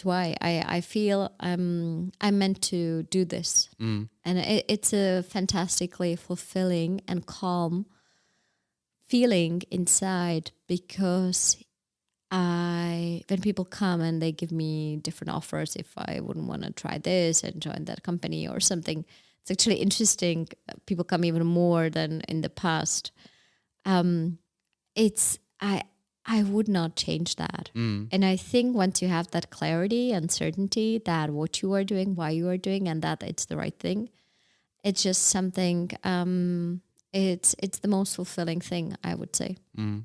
why I feel I'm meant to do this. And it's a fantastically fulfilling and calm feeling inside, because when people come and they give me different offers, if I wouldn't want to try this and join that company or something, it's actually interesting. People come even more than in the past. I would not change that. And I think once you have that clarity and certainty that what you are doing, why you are doing, and that it's the right thing, it's just something, it's the most fulfilling thing, I would say. Yeah,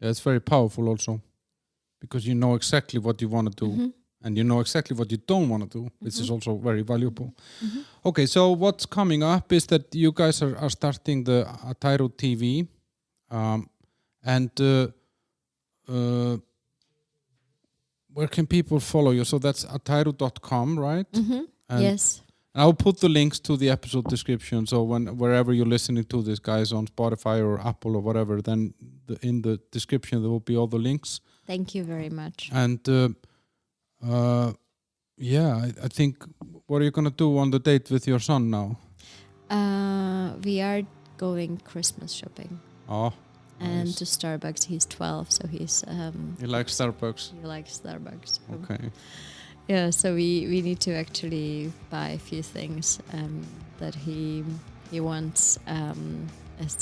it's very powerful also, because you know exactly what you want to do, and you know exactly what you don't want to do, which is also very valuable. Okay, so what's coming up is that you guys are starting the ATAIRU TV. And where can people follow you? So that's atairu.com, right? And Yes. I'll put the links to the episode description. So wherever you're listening to this, guys, on Spotify or Apple or whatever, then in the description there will be all the links. Thank you very much. And I think, what are you going to do on the date with your son now? We are going Christmas shopping. Oh, and nice. to Starbucks. He's 12, so he's He likes Starbucks. He likes Starbucks. Okay. Yeah, so we need to actually buy a few things that he wants as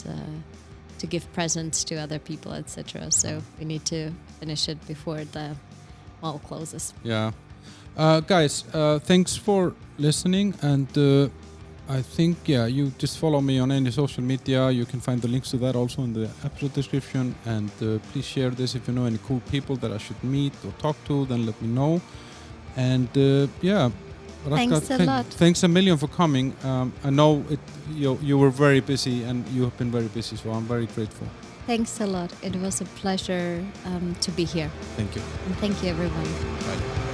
to give presents to other people, etc. So we need to finish it before the mall closes. Yeah. Guys, thanks for listening, and I think, you just follow me on any social media. You can find the links to that also in the episode description, and please share this. If you know any cool people that I should meet or talk to, then let me know. And Radka, Thanks a lot. Thanks a million for coming. I know you were very busy, and you have been very busy, so I'm very grateful. Thanks a lot. It was a pleasure to be here. Thank you. And thank you, everyone. Bye.